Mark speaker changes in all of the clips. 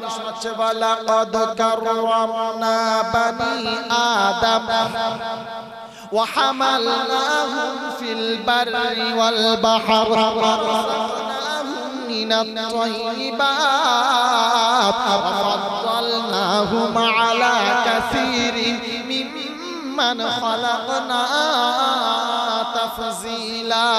Speaker 1: তাহলে শোনাচ্ছে ওয়ালাকাদ কাররামনা বানি আদম وحملناهم في البر والبحر ورزقناهم من الطيبات وفضلناهم على كثير ممن خلقنا تفضيلا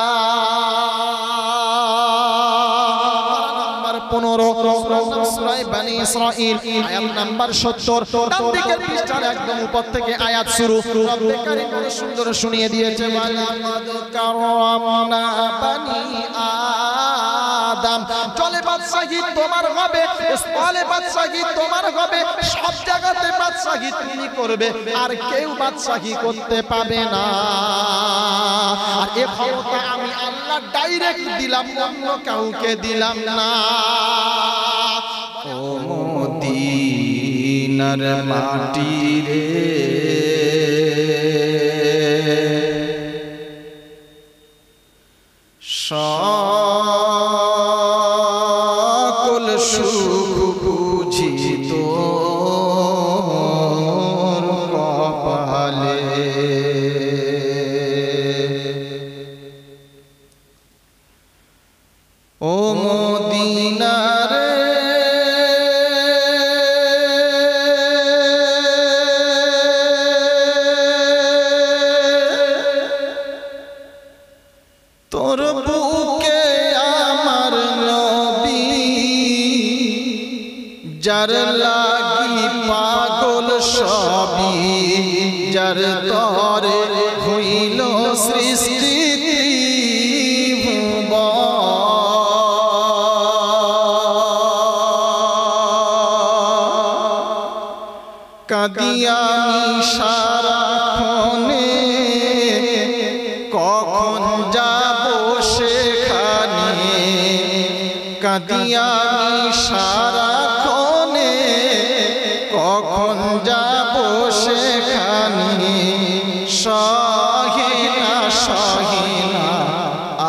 Speaker 1: 15 সূরা বনি ইসরাঈল আয়াত নাম্বার 70 ডান দিকের পৃষ্ঠার একদম উপর থেকে আয়াত শুরু রব্বে কারীম বড় সুন্দর শুনিয়ে দিয়েছে ওয়ালাকাদ কাররামনা বানি আদম চলে বাদশাহী তোমার হবে স্থলে বাদশাহী তোমার হবে সব জায়গাতে বাদশাহী তুমি করবে আর কেউ বাদশাহী করতে পাবে না আর এই ক্ষমতা আমি আল্লাহ ডাইরেক্ট দিলাম অন্য কাউকে দিলাম না ও মদিনার মাটি রে সকল সুখ বুঝি তোর কপালে ও মদিনার তোর বুকে আমার নবী যার লাগি পাগল সবই যার তরে হইল সৃষ্টি কাদিয়ামি সারাক্ষণে কখন যাব সেখানে কাদিয়ামি সারাক্ষণে কখন যাব সেখানে সহে না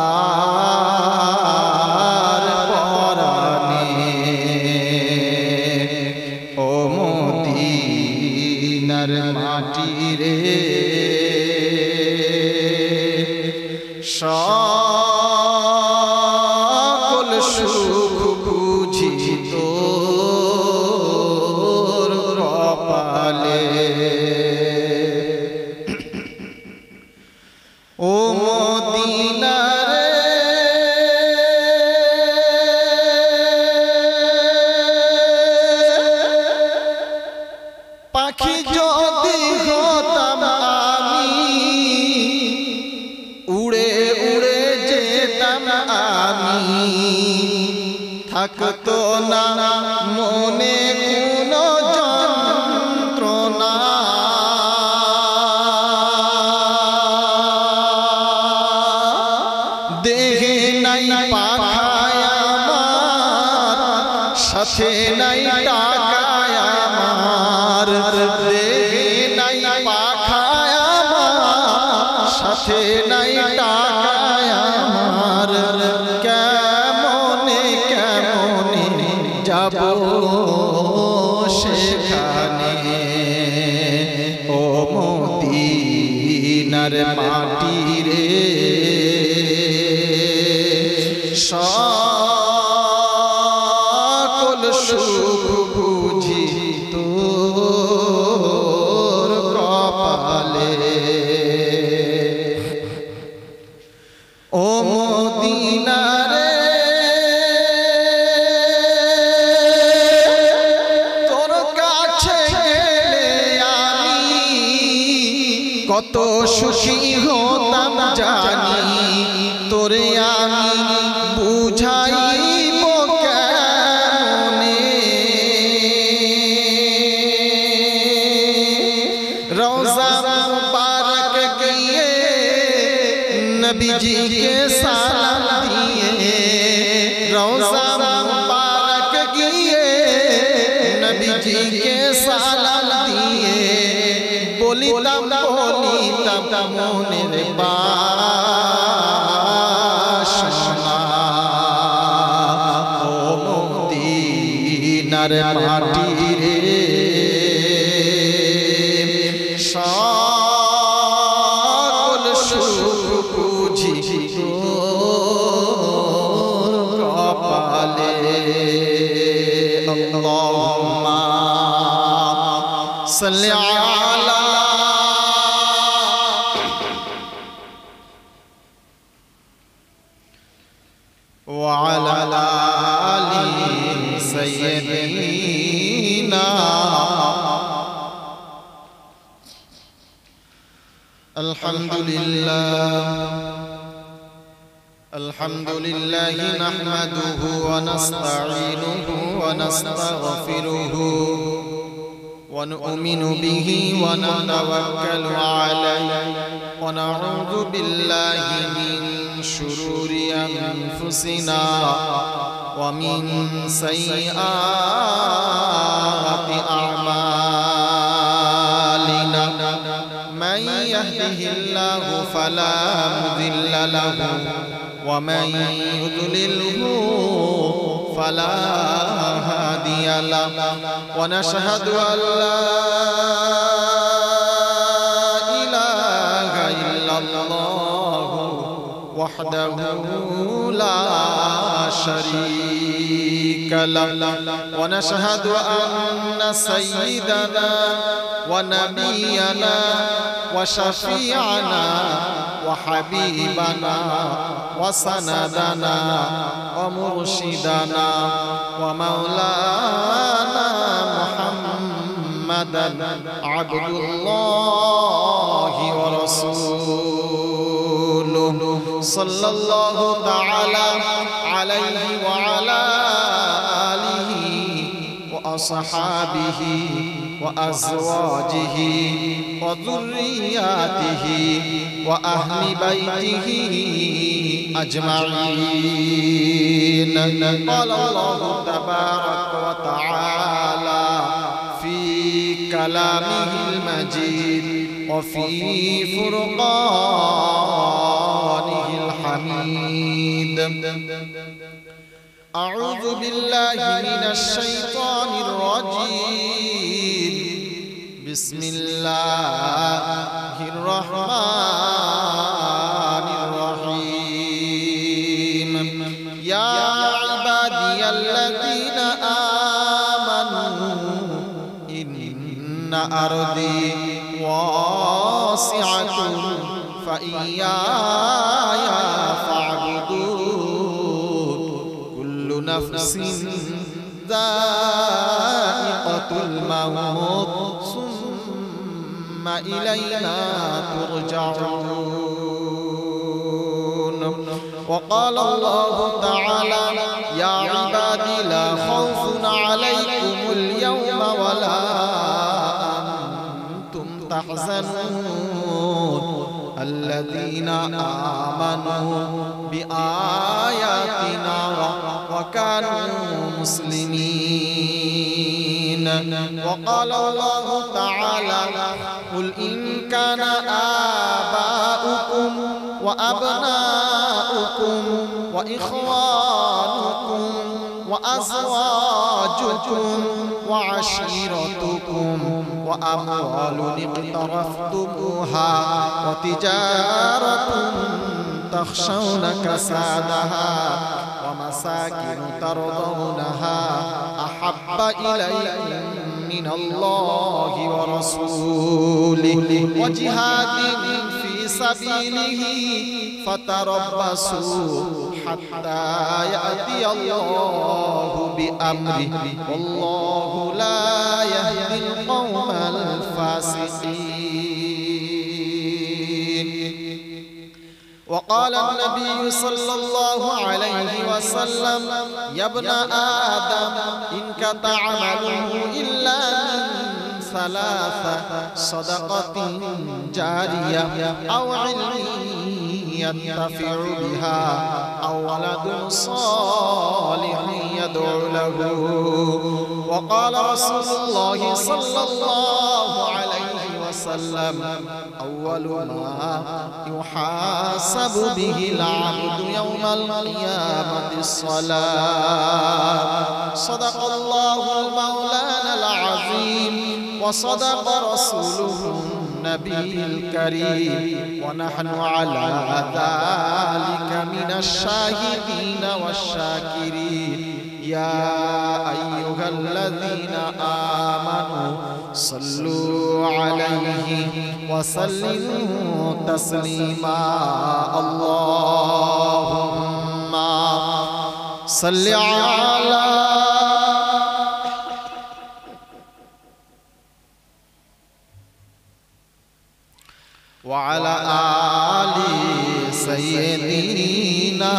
Speaker 1: আর পরানে ও মদিনার মাটি রে সকল সুখ বুঝি তোর কপালে ও মদিনার পাখি যদি হতাম আমি উড়ে উড়ে যেতাম আমি থাকতো না মনে কোনো যন্ত্রণা দেহে নাই পাখায় আমার সাথে নাই টাকায় আমার দেহে নাই পাখায় আমার সাথে নাই টাকায় আমার কেমনে কেমনে যাব সেখানে ও মদিনার মাটি রে সকল সুখ বুঝি তোর কপালে ও মদিনারে তোর কাছে গেলে আমি কত সুখী হতাম জানি তোরে আমি বুঝাইব কেমনে রওজা মুবারক গিয়ে নবীজিকে সালাম দিয়ে রওজা মুবারক গিয়ে নবীজিকে সালাম দিয়ে বলিতাম মনের বাসনা ও মদিনা মদিনার মাটি রে সকল সুখ বুঝি তোর কপালে আল্লাহুম্মা সাল্লি আলা ওয়া আলা আলি সাইয়্যিদিনা الحمد لله نحمده ونستعينه ونستغفره ونؤمن به ونتوكل عليه ونعوذ بالله من شرور أنفسنا ومن سيئات أعمالنا من يهده الله فلا مضل له ومن يضلله فلا هادي له ونشهد أن لا إله إلا الله وحده لا شريك له ونشهد أن سيدنا ونبينا وشفيعنا وحبيبنا وسندنا ومرشدنا ومولانا محمدا عبد الله ورسوله صلى الله تعالى عليه وعلى آله وأصحابه وأزواجه وذرياته وأهل بيته أجمعين. قال الله تبارك وتعالى في كلامه المجيد وفي فرقانه الحميد. أعوذ بالله من الشيطان الرجيم. بسم الله الرحمن الرحيم. يا عبادي الذين آمنوا إن أرضي واسعة فإياي فاعبدون. كل نفس ذائقة الموت ثم إلينا ترجعون. وقال الله تعالى يا عبادي لا خوف عليكم اليوم ولا أنتم تحزنون الذين آمنوا بآياتنا وكانوا مسلمين. وقال الله تعالى قل إن كان آباؤكم وأبناؤكم وإخوانكم وأزواجكم وعشيرتكم وأموال اقترفتموها وتجارة تخشون كسادها ومساكن ترضونها أحب إليكم من الله ورسوله وجهاد في سبيله فتربصوا حتى يأتي الله بأمره والله لا يهدي القوم الفاسقين. وقال النبي صلى الله عليه وسلم يا ابن آدم إن كان عمله إلا من ثلاثة صدقة جارية أو علم ينتفع بها أو ولد صالح يدعو له. وقال رسول الله صلى الله عليه وسلم وسلم أول ما يحاسب به العبد يوم القيامة الصلاة. صدق الله المولانا العظيم وصدق رسوله النبي الكريم ونحن على ذلك من الشاهدين والشاكرين. يا أيها الذين آمنوا صلوا عليه وسلموا تسليما. اللهم صل على وعلى آل سيدنا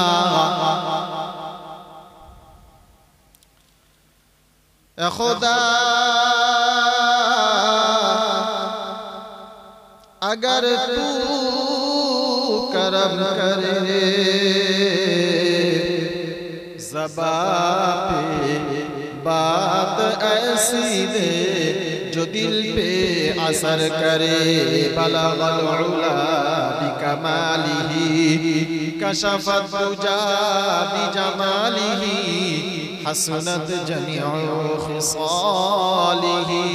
Speaker 1: खुदा अगर तू करम करे ज़बां पे बात ऐसी दे जो दिल पे असर करे। बलगल उला बिकमालिही कशफत दुजा बिजमालिही हसनत जमीउ खिसालिही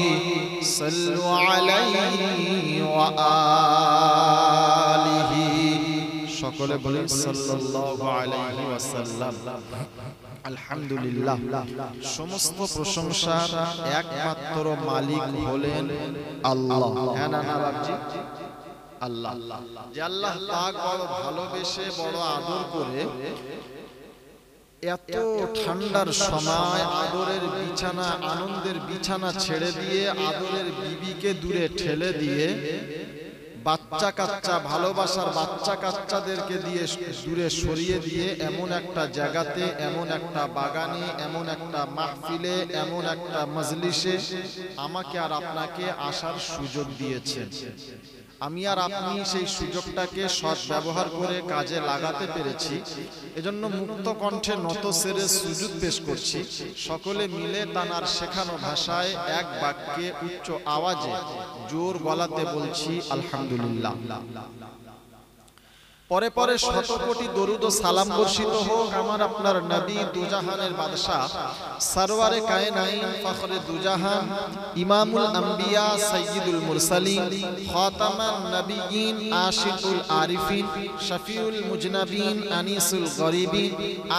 Speaker 1: सल्लु अलैहि व आलिही। সকলে বলি সাল্লাল্লাহু আলাইহি ওয়াসাল্লাম। আলহামদুলিল্লাহ, সমস্ত প্রশংসার একমাত্র মালিক হলেন আল্লাহ। হ্যাঁ না না বাবজি, আল্লাহ। যে আল্লাহ পাক বড় ভালোবেসে বড় আদর করে এত ঠান্ডার সময় আদরের বিছানা, আনন্দের বিছানা ছেড়ে দিয়ে আদরের বিবিকে দূরে ঠেলে দিয়ে বাচ্চা কাচ্চা, ভালোবাসার বাচ্চা কাচ্চাদেরকে দিয়ে দূরে সরিয়ে দিয়ে এমন একটা জায়গাতে, এমন একটা বাগানে, এমন একটা মাহফিলে, এমন একটা মজলিসে আমাকে আর আপনাকে আসার সুযোগ দিয়েছেন। আমি আর আপনি সেই সুযোগটাকে সৎ ব্যবহার করে কাজে লাগাতে পেরেছি। এজন্য মুক্ত কণ্ঠে নত সেরে সুজুদ পেশ করছি। সকলে মিলে তানার শেখানো ভাষায় এক বাক্যে উচ্চ আওয়াজে জোর গলাতে বলছি আলহামদুলিল্লাহ। পরে পরে শত কোটি দরুদ ও সালাম বর্ষিত হোক আমার আপনার নবী, দুজাহানের বাদশাহ, সরওয়ারে কায়নাইন, ফখরে দুজাহান, ইমামুল আম্বিয়া, সাইয়্যিদুল মুরসালিন, খাতামান নবিয়্যিন, আশিকুল আরিফিন, শফিউল মুজনাবিন, আনিসুল গরিবিন,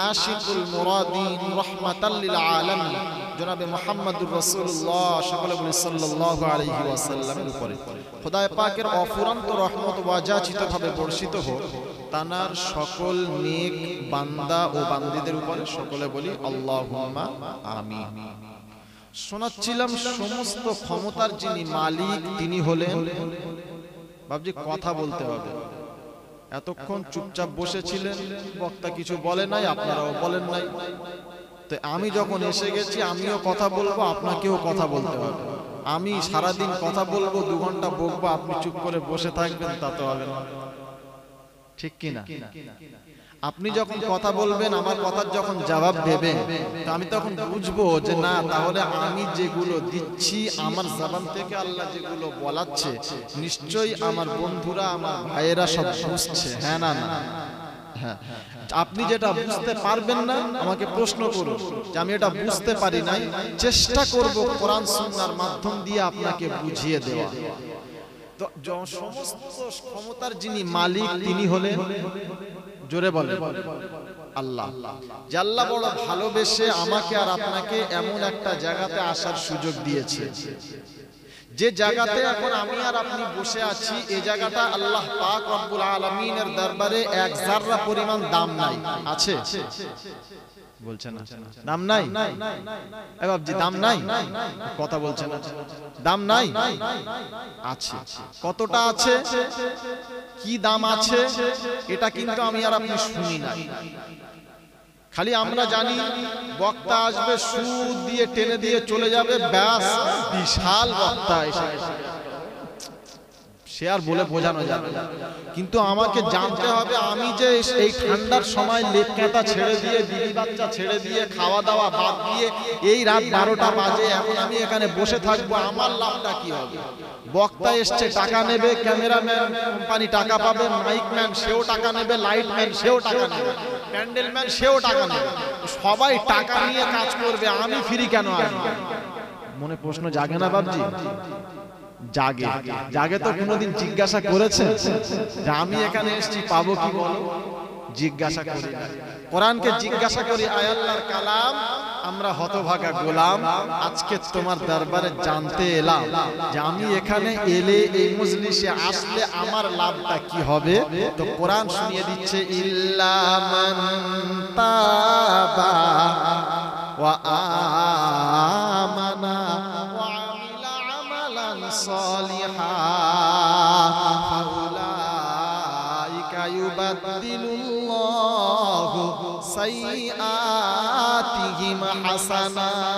Speaker 1: আশিকুল মুরাদিন, রাহমাতাল লিল আলামিন জনাবে মুহাম্মদুর রাসূলুল্লাহ সকলে বলি সাল্লাল্লাহু আলাইহি ওয়াসাল্লামের উপরে খোদায়ে পাকের অফুরন্ত রহমত ওয়াজাচিতভাবে বর্ষিত হোক তানার সকল নেক বান্দা ও বান্দীদের উপরে। সকলে বলি আল্লাহুম্মা আমিন। শোনাচ্ছিলাম সমস্ত ক্ষমতার যিনি মালিক তিনি হলেন। বাবজি কথা বলতে হবে। এতক্ষণ চুপচাপ বসেছিলেন, বক্তা কিছু বলে নাই, আপনারাও বলেন নাই। তো আমি যখন এসে গেছি আমিও কথা বলবো, আপনাকেও কথা বলতে হবে। আমি সারাদিন কথা বলবো, 2 ঘন্টা বকবো, আপনি চুপ করে বসে থাকবেন, তা তো হবে না, ঠিক কি না? আপনি যখন কথা বলবেন, আমার কথার যখন জবাব দেবেন, তো আমি তখন বুঝবো যে না, তাহলে আমি যেগুলো দিচ্ছি আমার জবান থেকে আল্লাহ যেগুলো বলাচ্ছে নিশ্চয়ই আমার বন্ধুরা, আমার ভাইয়েরা সব বুঝছে। হ্যাঁ না না? হ্যাঁ। আপনি যেটা বুঝতে পারবেন না আমাকে প্রশ্ন করুন, যে আমি এটা বুঝতে পারি নাই, চেষ্টা করব কোরআন সুন্নাহর মাধ্যম দিয়ে আপনাকে বুঝিয়ে দেওয়া। তো সমস্ত ক্ষমতার যিনি মালিক তিনি হলেন, জোরে বলেন আল্লাহ। যে আল্লাহ বড় ভালোবেসে আমাকে আর আপনাকে এমন একটা জায়গাতে আসার সুযোগ দিয়েছে, যে জায়গাতে এখন আমি আর আপনি বসে আছি, এই জায়গাটা আল্লাহ পাক রব্বুল আলামিনের দরবারে এক যাররা পরিমাণ দাম নাই। আছে? বলছেন না দাম নাই? এ বাবজি দাম নাই? কথা বলছেন না, দাম নাই? আছে। কতটা আছে, কি দাম আছে, এটা কিন্তু আমি আর আপনি শুনি না। খালি আমরা জানি বক্তা আসবে, সুদ দিয়ে টেনে দিয়ে চলে যাবে, ব্যাস বিশাল বক্তা এসে সে আর বলে বোঝানো যাবে না। কিন্তু আমাকে জানতে হবে আমি যে এই ঠান্ডার সময় লেপ কাঁথা ছেড়ে দিয়ে বিবি বাচ্চা ছেড়ে দিয়ে খাওয়া দাওয়া বাদ দিয়ে এই রাত 12টা বাজে এখন আমি এখানে বসে থাকবো, আমার লাভটা কি হবে? বক্তা এসছে টাকা নেবে, ক্যামেরাম্যান কোম্পানি টাকা পাবে, মাইক ম্যান সেও টাকা নেবে, লাইট ম্যান সেও টাকা নেবে, প্যান্ডেল ম্যান সেও টাকা নেবে, সবাই টাকা নিয়ে কাজ করবে, আমি ফ্রি কেন আসবো? মনে প্রশ্ন জাগে না বাবজি? জাগে। জাগে তো কোনোদিন জিজ্ঞাসা করেছে যে আমি এখানে এসেছি পাবো কি? বলো, জিজ্ঞাসা করি না। কোরআনকে জিজ্ঞাসা করি, আয় আল্লাহর কালাম, আমরা হতভাগা গোলাম, আজকে তোমার দরবারে জানতে এলাম যে আমি এখানে এলে এই মজলিসে আসলে আমার লাভটা কি হবে। তো কোরআন শুনিয়ে দিচ্ছে, ইল্লা মান তাবা ওয়া আমানা ওয়া আমিলা আমালান সালিহা ফাউলাইকা ইউবাদদিলুল্লাহু সাইয়্যাতিহিম হাসানাত।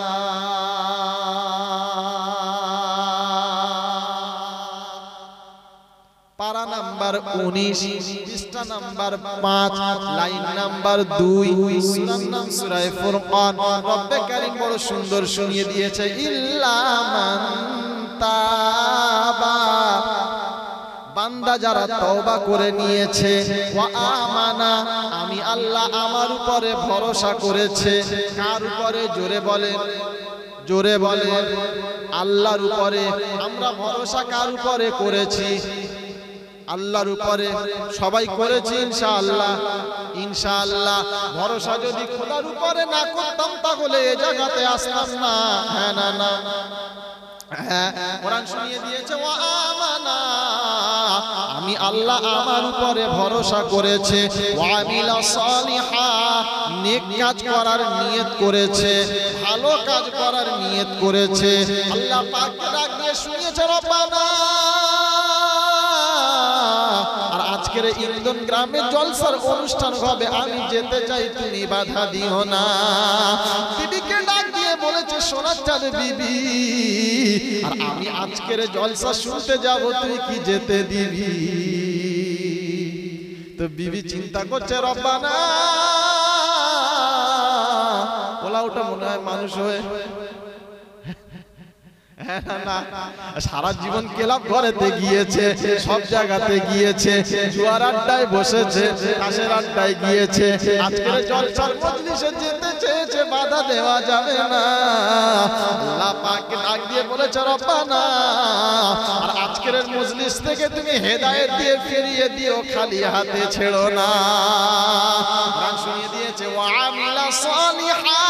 Speaker 1: পারা নাম্বার 19, পৃষ্ঠা নাম্বার 5, লাইন নাম্বার 2, সূরার নাম সূরা ফুরকান। রব্বে কারীম বড় সুন্দর শুনিয়ে দিয়েছে, ইল্লা মান তাবা, বান্দা যারা তওবা করে নিয়েছে, ওয়া আমানা, আমি আল্লাহ আমার উপরে ভরসা করেছে। কার উপরে? জোরে বলেন, জোরে বলেন, আল্লাহর উপরে। আমরা ভরসা কার উপরে করেছি? আল্লাহর উপরে সবাই করেছি ইনশাআল্লাহ। ইনশাআল্লাহ ভরসা যদি খোদার উপরে না করতাম তাহলে এই জায়গাতে আসতাম না। হ্যাঁ না না, হ্যাঁ, কোরআন শুনিয়ে দিয়েছে, ওয়া আমানা, আমি আল্লাহ আমার উপরে ভরসা করেছে, ওয়া আমিলা সালিহা, নেক কাজ করার নিয়ত করেছে, ভালো কাজ করার নিয়ত করেছে। আল্লাহ পাককে ডাক দিয়ে শুনিয়েছে, রব্বানা। আর আজকের ইন্দন গ্রামে জলসার অনুষ্ঠান হবে, আমি যেতে চাই, তুমি বাধা দিও না। বিবিকে ডাক দিয়ে বলেছে, সোনার চাঁদ বিবি, আর আমি আজকের জলসা শুনতে যাব, তুই কি যেতে দিবি? তো বিবি চিন্তা করছে, রব্বানা, ওলা ওটা মনে হয় মানুষ হয়ে সারা জীবন ক্লাব ঘরেতে গিয়েছে, সব জায়গাতে গিয়েছে, জুয়ার আড্ডায় বসেছে, তাসের আড্ডায় গিয়েছে, আজকের জলসার মজলিসে যেতে চেয়েছে, বাধা দেওয়া যাবে না। আল্লাহ পাক ডাক দিয়ে বলেছে, রব্বানা, আর আজকের মজলিস থেকে তুমি হেদায়েত দিয়ে ফিরিয়ে দিও, খালি হাতে ছেড়ো না। কোরআন শুনিয়ে দিয়েছে, ওয়া আমিলা সালিহা,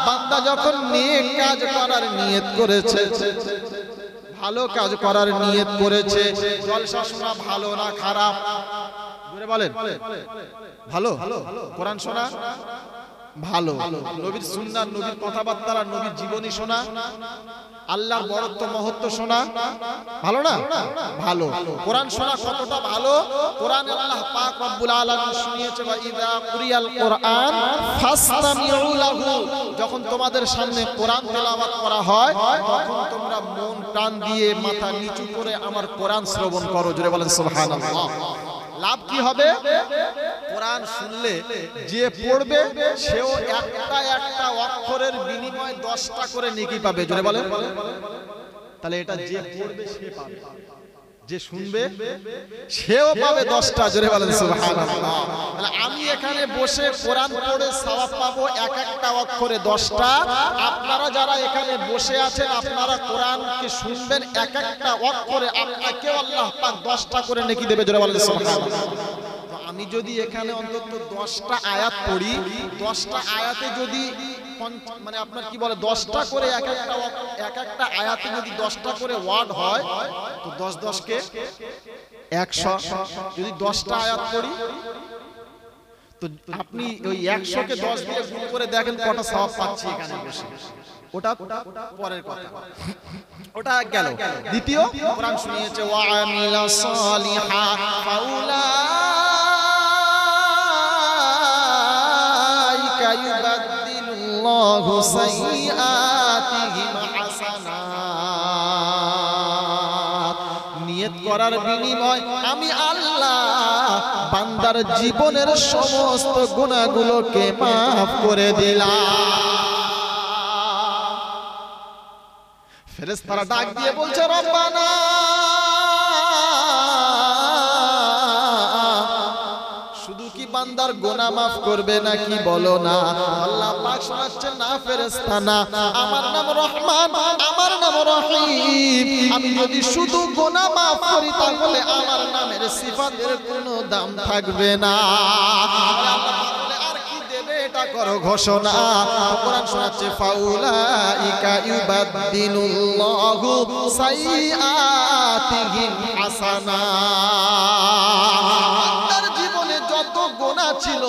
Speaker 1: বান্দা যখন নেক কাজ করার নিয়ত করেছে, ভালো কাজ করার নিয়ত করেছে, জলসা শোনা ভালো না খারাপ? জোরে বলেন, ভালো? কোরআন শোনা ভালো, নবীর সুন্নাহ, নবীর কথাবার্তা, নবীর জীবনী শোনা, আল্লাহর বড়ত্ব মহত্ব শোনা ভালো না? ভালো। কোরআন শোনা কতটা ভালো? কোরআনে আল্লাহ পাক রব্বুল আলামিন শুনিয়েছে, ওয়া ইযা কুরিয়াল কুরআন ফাসতামিউ লাহু, যখন তোমাদের সামনে কোরআন তেলাওয়াত করা হয় তখন তোমরা মন প্রাণ দিয়ে মাথা নিচু করে আমার কোরআন শ্রবণ করো। জোরে বলেন সুবহানাল্লাহ। লাভ কি হবে? কোরআন শুনলে যে পড়বে সেও একটা একটা অক্ষরের বিনিময়ে 10টা করে নেকি পাবে। জোরে বলেন। তাহলে এটা যে পড়বে সে পাবে, যে শুনবে সেও পাবে 10টা। জোরে বলেন সুবহানাল্লাহ। তাহলে আমি এখানে বসে কোরআন পড়ে সওয়াব পাবো এক একটা অক্ষরে 10টা। আপনারা যারা এখানে বসে আছেন আপনারা কোরআনকে শুনবেন, এক একটা অক্ষরে আপনাকেও আল্লাহ পাক 10টা করে নেকি দেবে। জোরে বলেন সুবহানাল্লাহ। তো আমি যদি এখানে অন্তত 10টা আয়াত পড়ি, 10টা আয়াতে যদি মানে আপনার কি বলে 10টা করে এক একটা আয়াতে যদি 10টা করে ওয়ার্ড হয় তো 10 10 কে 100। যদি 10টা আয়াত পড়ি তো আপনি ওই 100 কে 10 দিয়ে গুণ করে দেখেন কত সওয়াব পাচ্ছি এখানে বসে। ওটা পরের কথা, ওটা গেল। দ্বিতীয়, কোরআন শুনিয়েছে ওয়া আমিলা সালিহা ফাউলাইকা ইউবাদদিলুল্লাহু সাইয়্যাতিহিম হাসানাত। করার বিনিময় আমি আল্লাহ বান্দার জীবনের সমস্ত গুনাহগুলোকে মাফ করে দিলাম। ফেরেশতারা ডাক দিয়ে বলছে রব্বানা, শুধু কি বান্দার গুনাহ মাফ করবে নাকি বলো না? আল্লাহ পাক শোনাচ্ছেন না ফেরেশতা না, আমার নাম রহমান, আমার নাম রহিম। আমি যদি শুধু গুনাহ মাফ করি তাহলে আমার নামের সিফাতের কোনো দাম থাকবে না। এটা করো ঘোষণা। কোরআন শোনাচ্ছে ফাউলাইকা ইউবাদদিলুল্লাহু সাইয়্যাতিহিম হাসানাত। তার জীবনে যত গুনাহ ছিল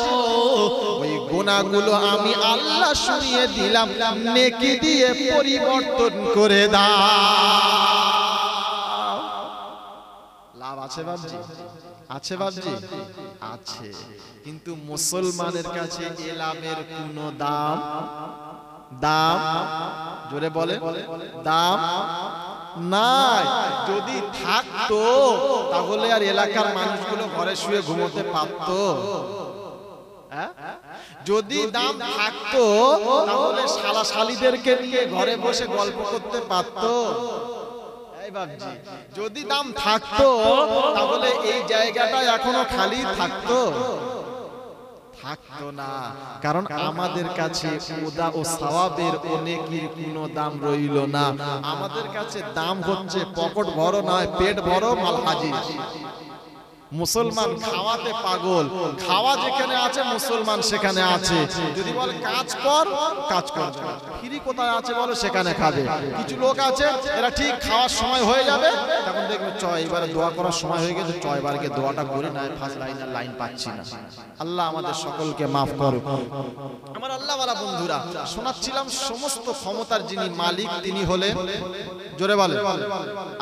Speaker 1: ওই গুনাহগুলো আমি আল্লাহ সরিয়ে দিলাম, নেকি দিয়ে পরিবর্তন করে দাও। লাভ আছে বাবজি? আছে বাবজি? আছে। কিন্তু মুসলমানের কাছে এ লাভের কোনো দাম জোরে বলে দাম নাই। যদি থাকতো তাহলে আর এলাকার মানুষগুলো ঘরে শুয়ে ঘুমোতে পারতো? যদি দাম থাকতো তাহলে শালা শালীদেরকে নিয়ে ঘরে বসে গল্প করতে পারতো? যদি দাম থাকতো তাহলে এই জায়গাটা এখনো খালি থাকতো? থাকতো না। কারণ আমাদের কাছে ওদা ও সওয়াবের ও নেকির কোনো দাম রইল না। আমাদের কাছে দাম হচ্ছে পকেট ভরো নয়, পেট ভরো, মাল হাজির। মুসলমান খাওয়াতে পাগল, খাওয়া যেখানে আছে মুসলমান সেখানে আছে। যদি বলে কাজ কর, কাজ কর। ফ্রি কোথায় আছে বলো, সেখানে খাবে। কিছু লোক আছে এরা ঠিক খাওয়ার সময় হয়ে যাবে, তখন দেখবে চয় এবারে দোয়া করার সময় হয়ে গেছে, চয় এবারে গিয়ে দোয়াটা করি না, ফার্স্ট লাইন পাচ্ছি না। আল্লাহ আমাদের সকলকে মাফ করো। আমার আল্লাহওয়ালা বন্ধুরা, শোনাচ্ছিলাম সমস্ত ক্ষমতার যিনি মালিক তিনি হলেন, জোরে বলে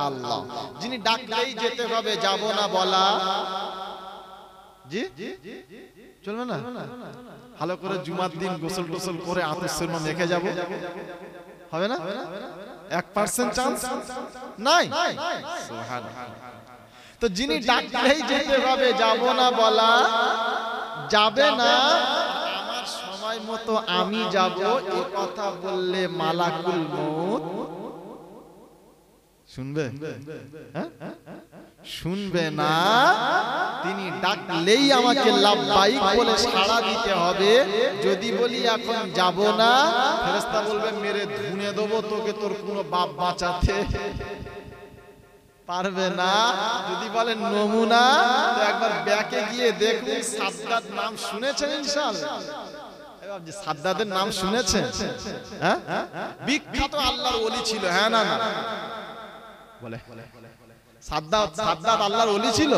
Speaker 1: আল্লাহ। যিনি ডাকলেই যেতে হবে, যাব না বলা জি চলবে না। ভালো করে জুমার দিন গোসল টোসল করে আতর সুরমা মেখে যাব, হবে না? 1% চান্স নাই। তো যিনি ডাকলেই যেতে হবে, যাব না বলা যাবে না। আমার সময় মতো আমি যাব, এই কথা বললে মালাকুল মউত শুনবে? শুনবে না। তিনি ডাকলেই আমাকে লাব্বাইক বলে সাড়া দিতে হবে। যদি বলি এখন যাব না, ফেরেশতা বলবে মেরে ধুনে দেবো তোকে, তোর কোনো বাপ বাঁচাতে পারবে না। যদি বলেন নমুনা, তো একবার ব্যাকে গিয়ে দেখুন। সাদ্দাত নাম শুনেছেন ইনশাআল্লাহ? সাদ্দাতের নাম শুনেছেন? হ্যাঁ, বিখ্যাত আল্লাহর ওলি ছিল। হ্যাঁ না না বলে সাদ্দাত আল্লাহর ওলি ছিল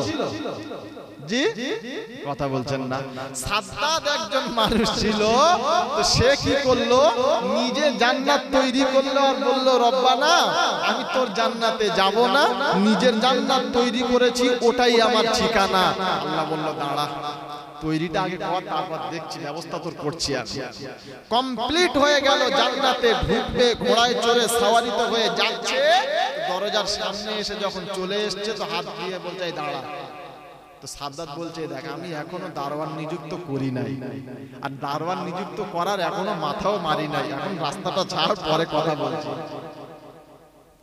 Speaker 1: জি? কথা বলছেন না। সাদ্দাত একজন মানুষ ছিল, তো সে কি করলো? নিজে জান্নাত তৈরি করলো আর বললো রব্বানা আমি তোর জান্নাতে যাব না, নিজের জান্নাত তৈরি করেছি, ওটাই আমার ঠিকানা। আল্লাহ বললো দাঁড়া, তৈরিটা আগে কর, তারপর দেখছি, ব্যবস্থা তোর করছি। আমি কমপ্লিট হয়ে গেল, জান্নাতে ঢুকবে, ঘোড়ায় চড়ে সাওয়ারিতে হয়ে যাচ্ছে। দরজার সামনে এসে যখন চলে এসছে, তো হাত দিয়ে বলছে দাঁড়া। তো সাদ্দাত বলছে দেখ, আমি এখনো দারোয়ান নিযুক্ত করি নাই, আর দারোয়ান নিযুক্ত করার এখনো মাথাও মারি নাই, এখন রাস্তাটা ছাড়, পরে কথা বলছি।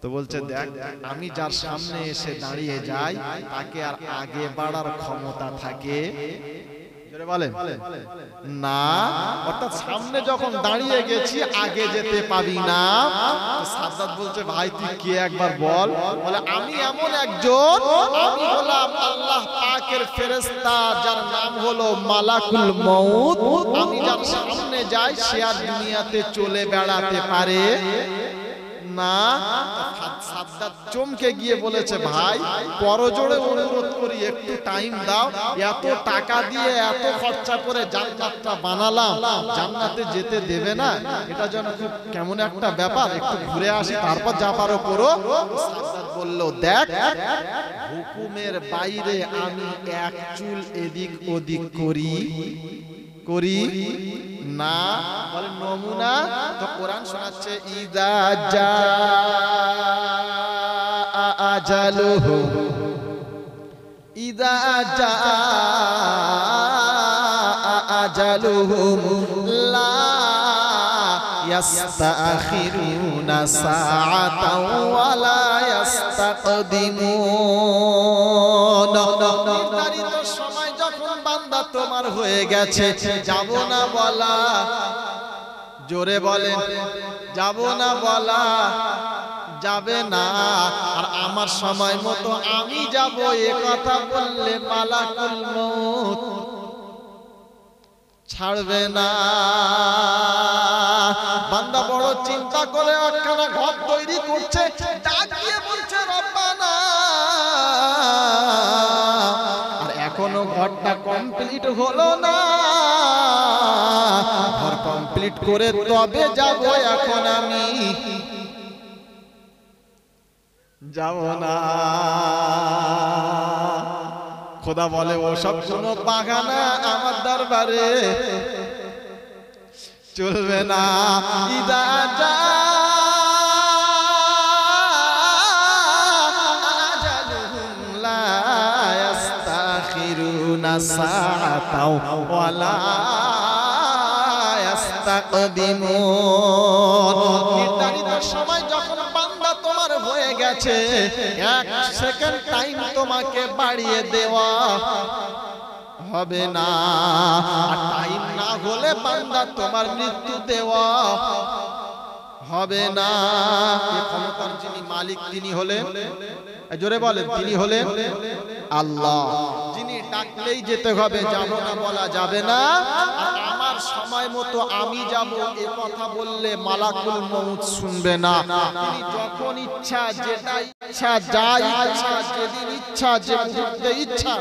Speaker 1: তো বলছে দেখ, আমি যার সামনে এসে দাঁড়িয়ে যাই তাকে আর আগে বাড়ার ক্ষমতা থাকে বলেন না। অর্থাৎ সামনে যখন দাঁড়িয়ে গেছি আগে যেতে পাবি না। সাদ্দাত বলছে ভাই তুই কে একবার বল। বলে আমি এমন একজন, আমি হলাম আল্লাহ পাকের ফেরেশতা, যার নাম হলো মালাকুল মউত। আমি যার সামনে যাই সে আর দুনিয়াতে চলে বেড়াতে পারে না। সাদ্দাত চমকে গিয়ে বলেছে ভাই করজোড়ে অনুরোধ করি একটু টাইম দাও, এত টাকা দিয়ে এত খরচা করে জান্নাতটা বানালাম, জান্নাতে যেতে দেবে না? এটা যেন খুব কেমন একটা ব্যাপার, একটু ঘুরে আসি তারপর যা পারো করো। সাদ্দাত বলল দেখ, হুকুমের বাইরে আমি এক চুল এদিক ওদিক করি না। বলে নমুনা। তো কোরআন শোনাচ্ছে ইদা জা আজালুহু ইযা জাআ আজালুহুম লা ইয়াস্তাখিরুনা সাআতাও ওয়া লা ইয়াস্তাকদিমুন। নির্ধারিত সময় যখন বান্দা তোমার হয়ে গেছে, যাব না বলা, জোরে বলেন, যাব না বলা যাবে না। আর আমার সময় মতো আমি যাব এ কথা বললে মালাকুল মউত ছাড়বে না। বান্দা বড় চিন্তা করে একখানা ঘর তৈরি করছে, ডাক দিয়ে বলছে রব্বানা, আর এখনো ঘরটা কমপ্লিট হলো না। ঘর কমপ্লিট করে তবে যাব, এখন আমি যাব না। খোদা বলে ওসব কোনো বাগানা আমার দরবারে চলবে না। ইদা আজালুহুম লা ইয়াস্তাখিরুনা সাআতাও ওয়া লা ইয়াস্তাকদিমুন। নির্ধারিত সময় যখন বান্দা তোমার হয়ে গেছে, এক সেকেন্ড টাইম তোমাকে বাড়িয়ে দেওয়া হবে না। আর টাইম না হলে বান্দা তোমার মৃত্যু দেওয়া হবে না। এই ক্ষমতার যিনি মালিক তিনি হলেন, জোরে বলেন, তিনি হলেন আল্লাহ। যিনি ডাকলেই যেতে হবে, যাব না বলা যাবে না। আর আমার সময় মতো আমি যাব এ কথা বললে মালাকুল মউত শুনবে না। তিনি যখন ইচ্ছা, যেটা ইচ্ছা, যা ইচ্ছা, যেদিন ইচ্ছা, যে মুহূর্তে ইচ্ছা,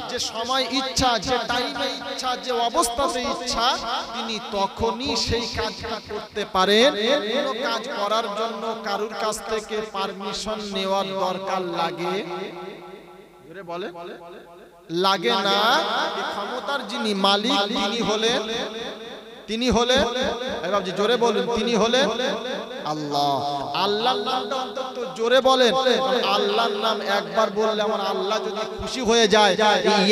Speaker 1: যে সময় ইচ্ছা, যে টাইমে ইচ্ছা, যে অবস্থাতে ইচ্ছা, তিনি তখনই সেই কাজটা করতে পারেন। কোনো কাজ করার জন্য কারুর কাছ থেকে পারমিশন নেওয়ার দরকার লাগে বলে লাগে না। ক্ষমতার যিনি মালিক তিনি হলেন জোরে বলুন, তিনি হলেন আল্লাহ। আল্লাহর নামটা অন্তত জোরে বলেন। আল্লাহর নাম একবার বললে আমার আল্লাহ যদি খুশি হয়ে যায়,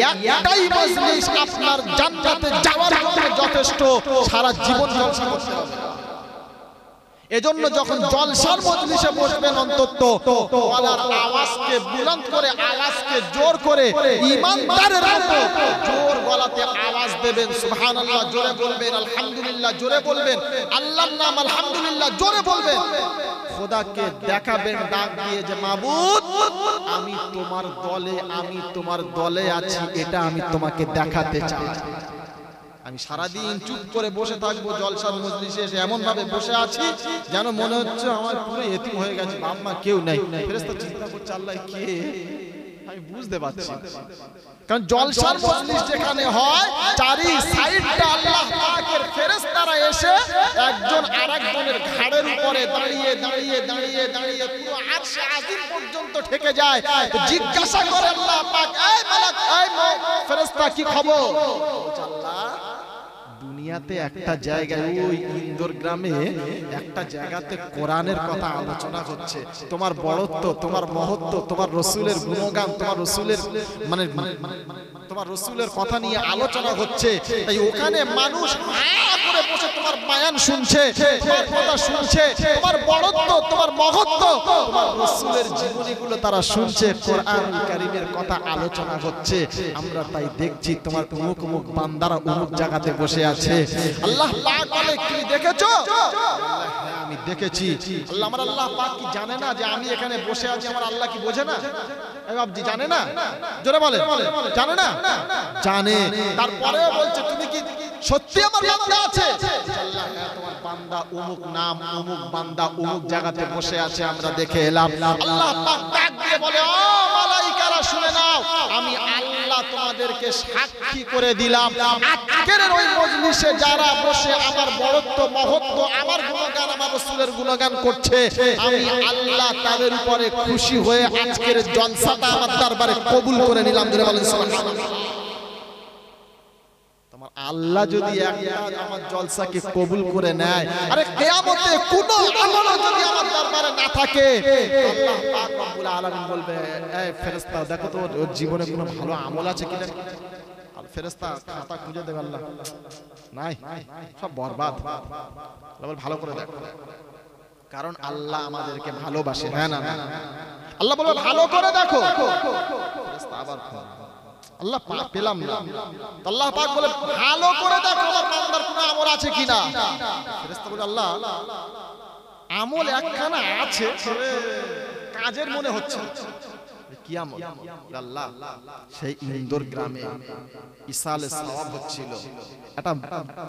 Speaker 1: একটাই মজলিস আপনার জান্নাতে যাওয়ার জন্য যথেষ্ট। সারা জীবন জলসা করতে হবে। এজন্য যখন জলসার মজলিসে বসবেন, অন্তত গলার আওয়াজকে বুলন্দ করে, আওয়াজকে জোর করে, ঈমানদারের মতো জোর গলাতে আওয়াজ দেবেন। সুবহানাল্লাহ জোরে বলবেন, আলহামদুলিল্লাহ জোরে বলবেন, আল্লাহর নাম আলহামদুলিল্লাহ জোরে বলবেন। খোদাকে দেখাবেন ডাক দিয়ে যে মাবুদ, আমি তোমার দলে আছি, এটা আমি তোমাকে দেখাতে চাই। আমি সারাদিন চুপ করে বসে থাকবো, জলসার মজলিসে এসে এমন ভাবে বসে আছি যেন মনে হচ্ছে আমার পুরো এতিম হয়ে গেছে, বাপ মা কেউ নাই। ফেরেশতা চিন্তা করছে আল্লাহ কে, আমি বুঝতে পারছি। কারণ জলসার মজলিস যেখানে হয়, চারি সাইডটা আল্লাহ পাকের ফেরেশতারা এসে একজন আরেকজনের ঘাড়ের উপরে দাঁড়িয়ে দাঁড়িয়ে দাঁড়িয়ে দাঁড়িয়ে পুরো আরশে আজিম পর্যন্ত ঠেকে যায়। তো জিজ্ঞাসা করে আল্লাহ পাক, এই মালাক, এই ফেরেশতা কি খবর? আল্লাহ দুনিয়াতে একটা জায়গায়, ওই ইন্দোর গ্রামে একটা জায়গাতে কোরআনের কথা আলোচনা হচ্ছে, তোমার বড়ত্ব, তোমার মহত্ব, তোমার রসুলের গুণগান, তোমার রসুলের মানে তোমার রসুলের কথা নিয়ে আলোচনা হচ্ছে। তাই ওখানে মানুষ হা করে বসে তোমার বয়ান শুনছে, তোমার কথা শুনছে, তোমার বড়ত্ব, তোমার মহত্ব, তোমার রসুলের জীবনীগুলো তারা শুনছে, কোরআনুল কারীমের কথা আলোচনা হচ্ছে। আমরা তাই দেখছি তোমার অমুক অমুক বান্দারা অমুক জায়গাতে বসে আছে। আল্লাহ পাক বলে, কি দেখেছো? হ্যাঁ আমি দেখেছি। আল্লাহ, আমার আল্লাহ পাক কি জানে না যে আমি এখানে বসে আছি? আমার আল্লাহ কি বোঝে না? বাবজি জানে না? জোরে বলে, জানে না? জানে। তারপরেও বলছে, তুমি কি সত্যি আমার বান্দা আছে? আল্লাহ, হ্যাঁ তোমার বান্দা অমুক নাম, অমুক বান্দা অমুক জায়গাতে বসে আছে, আমরা দেখে এলাম। আল্লাহ পাক ডাক দিয়ে বলে, ও মালাইকারা শুনে নাও, আমি আল্লাহ তোমাদেরকে সাক্ষী করে দিলাম, আজকের ওই মজলিসে যারা বসে আমার বড়ত্ব, মহত্ব, আমার গুণগান, আমার রাসূলের গুণগান করছে, আমি আল্লাহ তাদের উপরে খুশি হয়ে আজকের জলসাটা আমার দরবারে কবুল করে নিলাম। ধরে বলেন সুবহানাল্লাহ। তোমার আল্লাহ যদি একটা আমার জলসাকে কবুল করে নেয়, আরে কিয়ামতে কোনো আমল যদি আমার দরবারে না না থাকে, আল্লাহ পাক রব্বুল আলামিন বলবে, এই ফেরেশতা দেখো তো ওর জীবনে কোনো ভালো আমল আছে কিনা। আর ফেরেশতা খাতা খুঁজে দেবে, আল্লাহ নাই, সব বরবাদ। আল্লাহ ভালো করে দেখো, কারণ আল্লাহ আমাদেরকে ভালোবাসে। হ্যাঁ না, আল্লাহ বলবে ভালো করে দেখো। ফেরেশতা আবার আল্লাহ পেলাম না, আল্লাহ পাক বলে ভালো করে দেখো আমার বান্দার কোনো আমল আছে কিনা। ফেরেশতা বলে আল্লাহ আমল একখানা আছে, কাজের মনে হচ্ছে কি আমল। আল্লাহ সেই ইন্দোর গ্রামে ইসালে সওয়াব হচ্ছিল, একটা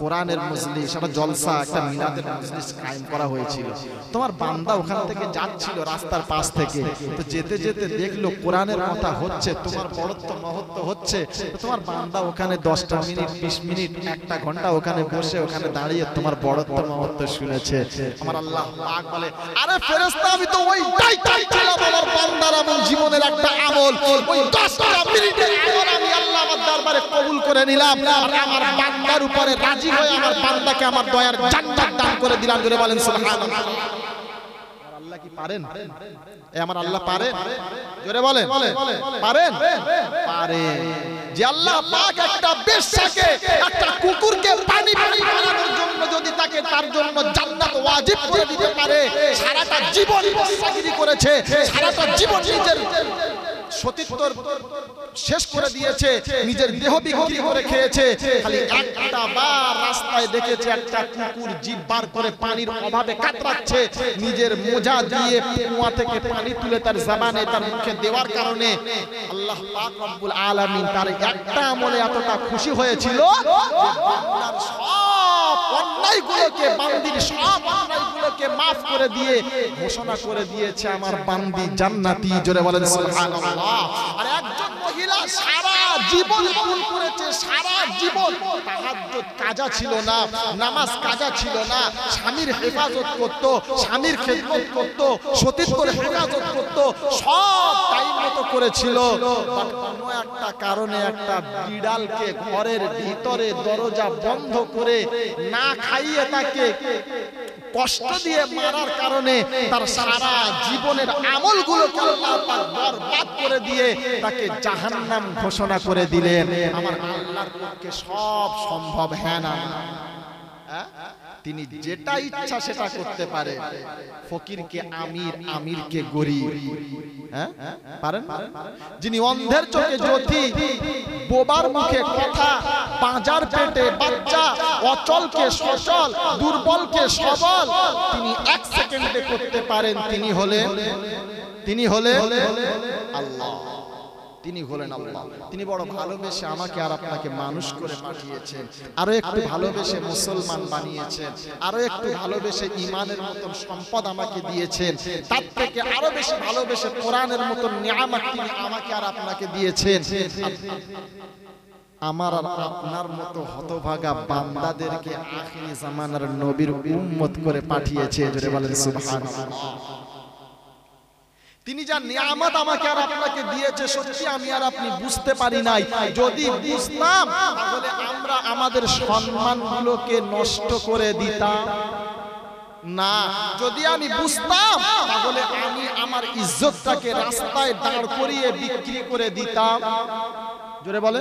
Speaker 1: কোরআনের মজলিস, একটা জলসা, একটা মিলাদের মজলিস কায়েম করা হয়েছিল। তোমার বান্দা ওখান থেকে যাচ্ছিল রাস্তার পাশ থেকে, তো যেতে যেতে দেখলো কোরআনের কথা হচ্ছে, তোমার বড়ত্ব মহত্ব হচ্ছে। তো তোমার বান্দা ওখানে 10টা মিনিট 20 মিনিট 1টা ঘন্টা ওখানে বসে ওখানে দাঁড়িয়ে তোমার বড়ত্ব মহত্ব শুনেছে। আমার আল্লাহ পাক বলে, আরে ফেরেশতা আমি তো ওইটাই চাইছিলাম, আমার বান্দার এমন জীবনের একটা আমল, ওই 10টা মিনিটের আমল আমি আল্লাহ আমার দরবারে কবুল করে নিলাম, আর আমার বান্দার উপরে রাজি হয়ে আমার বান্দাকে আমার দয়ার জান্নাত দান করে দিলাম। জোরে বলেন সুবহানাল্লাহ। আল্লাহ কি পারেন? এই আমার আল্লাহ পারেন? জোরে বলেন পারেন? পারেন। যে আল্লাহ পাক একটা বেশ্যাকে, একটা কুকুরকে পানি পালানোর জন্য যদি তাকে তার জন্য জান্নাত ওয়াজিব করে দিতে পারে, সারাটা জীবন বেশ্যাগিরি করেছে, সারাটা জীবন নিজের সতীত্ব শেষ করে দিয়েছে, নিজের দেহ বিক্রি করে খেয়েছে, খালি একটা বার রাস্তায় দেখেছে একটা কুকুর জিভ বার করে পানির অভাবে কাতরাচ্ছে, নিজের মোজা দিয়ে কুয়া থেকে পানি তুলে তার জবানে তার মুখে দেওয়ার কারণে আল্লাহ পাক রব্বুল আলামিন তার একটা আমলে এতটা খুশি হয়েছিল যে বান্দার সব অন্যায়গুলোকে, বান্দির সব অন্যায়গুলোকে maaf করে দিয়ে ঘোষণা করে দিয়েছে আমার বান্দি জান্নাতি। জোরে বলেন সুবহানাল্লাহ। আর একজন মহিলা সারা জীবন ভুল করেছে, সারা জীবন তাহাজ্জুদ কাজা ছিল না, নামাজ কাজা ছিল না, স্বামীর হেফাজত করত, স্বামীর খেদমত করত, সতীত্বের হেফাজত করত, সব টাইম মতো করেছিল। বাট কোনো একটা কারণে একটা বিড়ালকে ঘরের ভিতরে দরজা বন্ধ করে না খাইয়ে তাকে কষ্ট দিয়ে মারার কারণে তার সারা জীবনের আমলগুলোকে আল্লাহ পাক বরবাদ করে দিয়ে তাকে জাহান্নাম ঘোষণা করে দিলেন। আমার আল্লাহর পক্ষে সব সম্ভব। হ্যাঁ না? তিনি যেটা ইচ্ছা সেটা করতে পারে। ফকিরকে আমির, আমিরকে গরিব। হ্যাঁ পারেন? যিনি অন্ধের চোখে জ্যোতি, বোবার মুখে কথা, পাঁজার পেটে বাচ্চা, অচলকে সচল, দুর্বলকে সবল তিনি 1 সেকেন্ডে করতে পারেন। তিনি হলেন আল্লাহ। তিনি হলেন আল্লাহ। তিনি বড় ভালোবেসে আমাকে আর আপনাকে মানুষ করে পাঠিয়েছেন, আরো একটু ভালোবেসে মুসলমান বানিয়েছেন, আরো একটু ভালোবেসে ঈমানের মতন সম্পদ আমাকে দিয়েছেন, তার থেকে আরো বেশি ভালোবেসে কোরআনের মতন নিয়ামত তিনি আমাকে আর আপনাকে দিয়েছেন। আমার আর আপনার মতো হতভাগা বান্দাদেরকে আখিরি জামানার নবীর উম্মত করে পাঠিয়েছে। জোরে বলেন সুবহানাল্লাহ। তিনি যা নিয়ামত আমাকে আর আপনাকে দিয়েছে, সত্যি আমি আর আপনি বুঝতে পারি নাই। যদি বুঝতাম তাহলে আমরা আমাদের সম্মানগুলোকে নষ্ট করে দিতাম না। যদি আমি বুঝতাম তাহলে আমি আমার ইজ্জতটাকে রাস্তায় দাঁড় করিয়ে বিক্রি করে দিতাম। জোরে বলে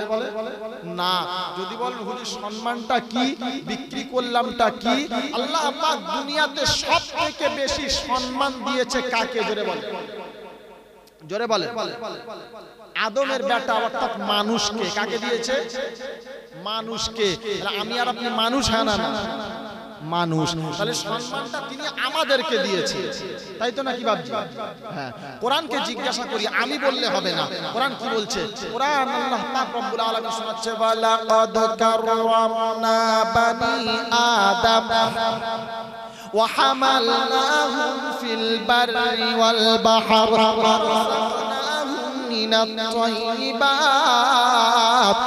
Speaker 1: না। যদি বলেন হুজুর সম্মানটা কি, বিক্রি করলামটা কি? আল্লাহ পাক দুনিয়াতে সবথেকে বেশি সম্মান দিয়েছে কাকে? জোরে বলে আদমের বেটা অর্থাৎ মানুষকে। কাকে দিয়েছে? মানুষকে। আমি আর আপনি মানুষ? হ্যাঁ না মানুষ। তাহলে সম্মানটা তিনি আমাদেরকে দিয়েছে, তাই তো নাকি বাবজি? হ্যাঁ। কোরআনকে জিজ্ঞাসা করি, আমি বললে হবে না। কোরআন কি বলছে? কোরআন আল্লাহ পাক রব্বুল আলামিন শোনাচ্ছে, ওয়ালাকাদ কাররামনা বানি আদম ওয়া হামালনাহুম ফিল বাররি ওয়াল বাহর ওয়ারাযাকনাহুম মিনাত তাইয়্যিবাত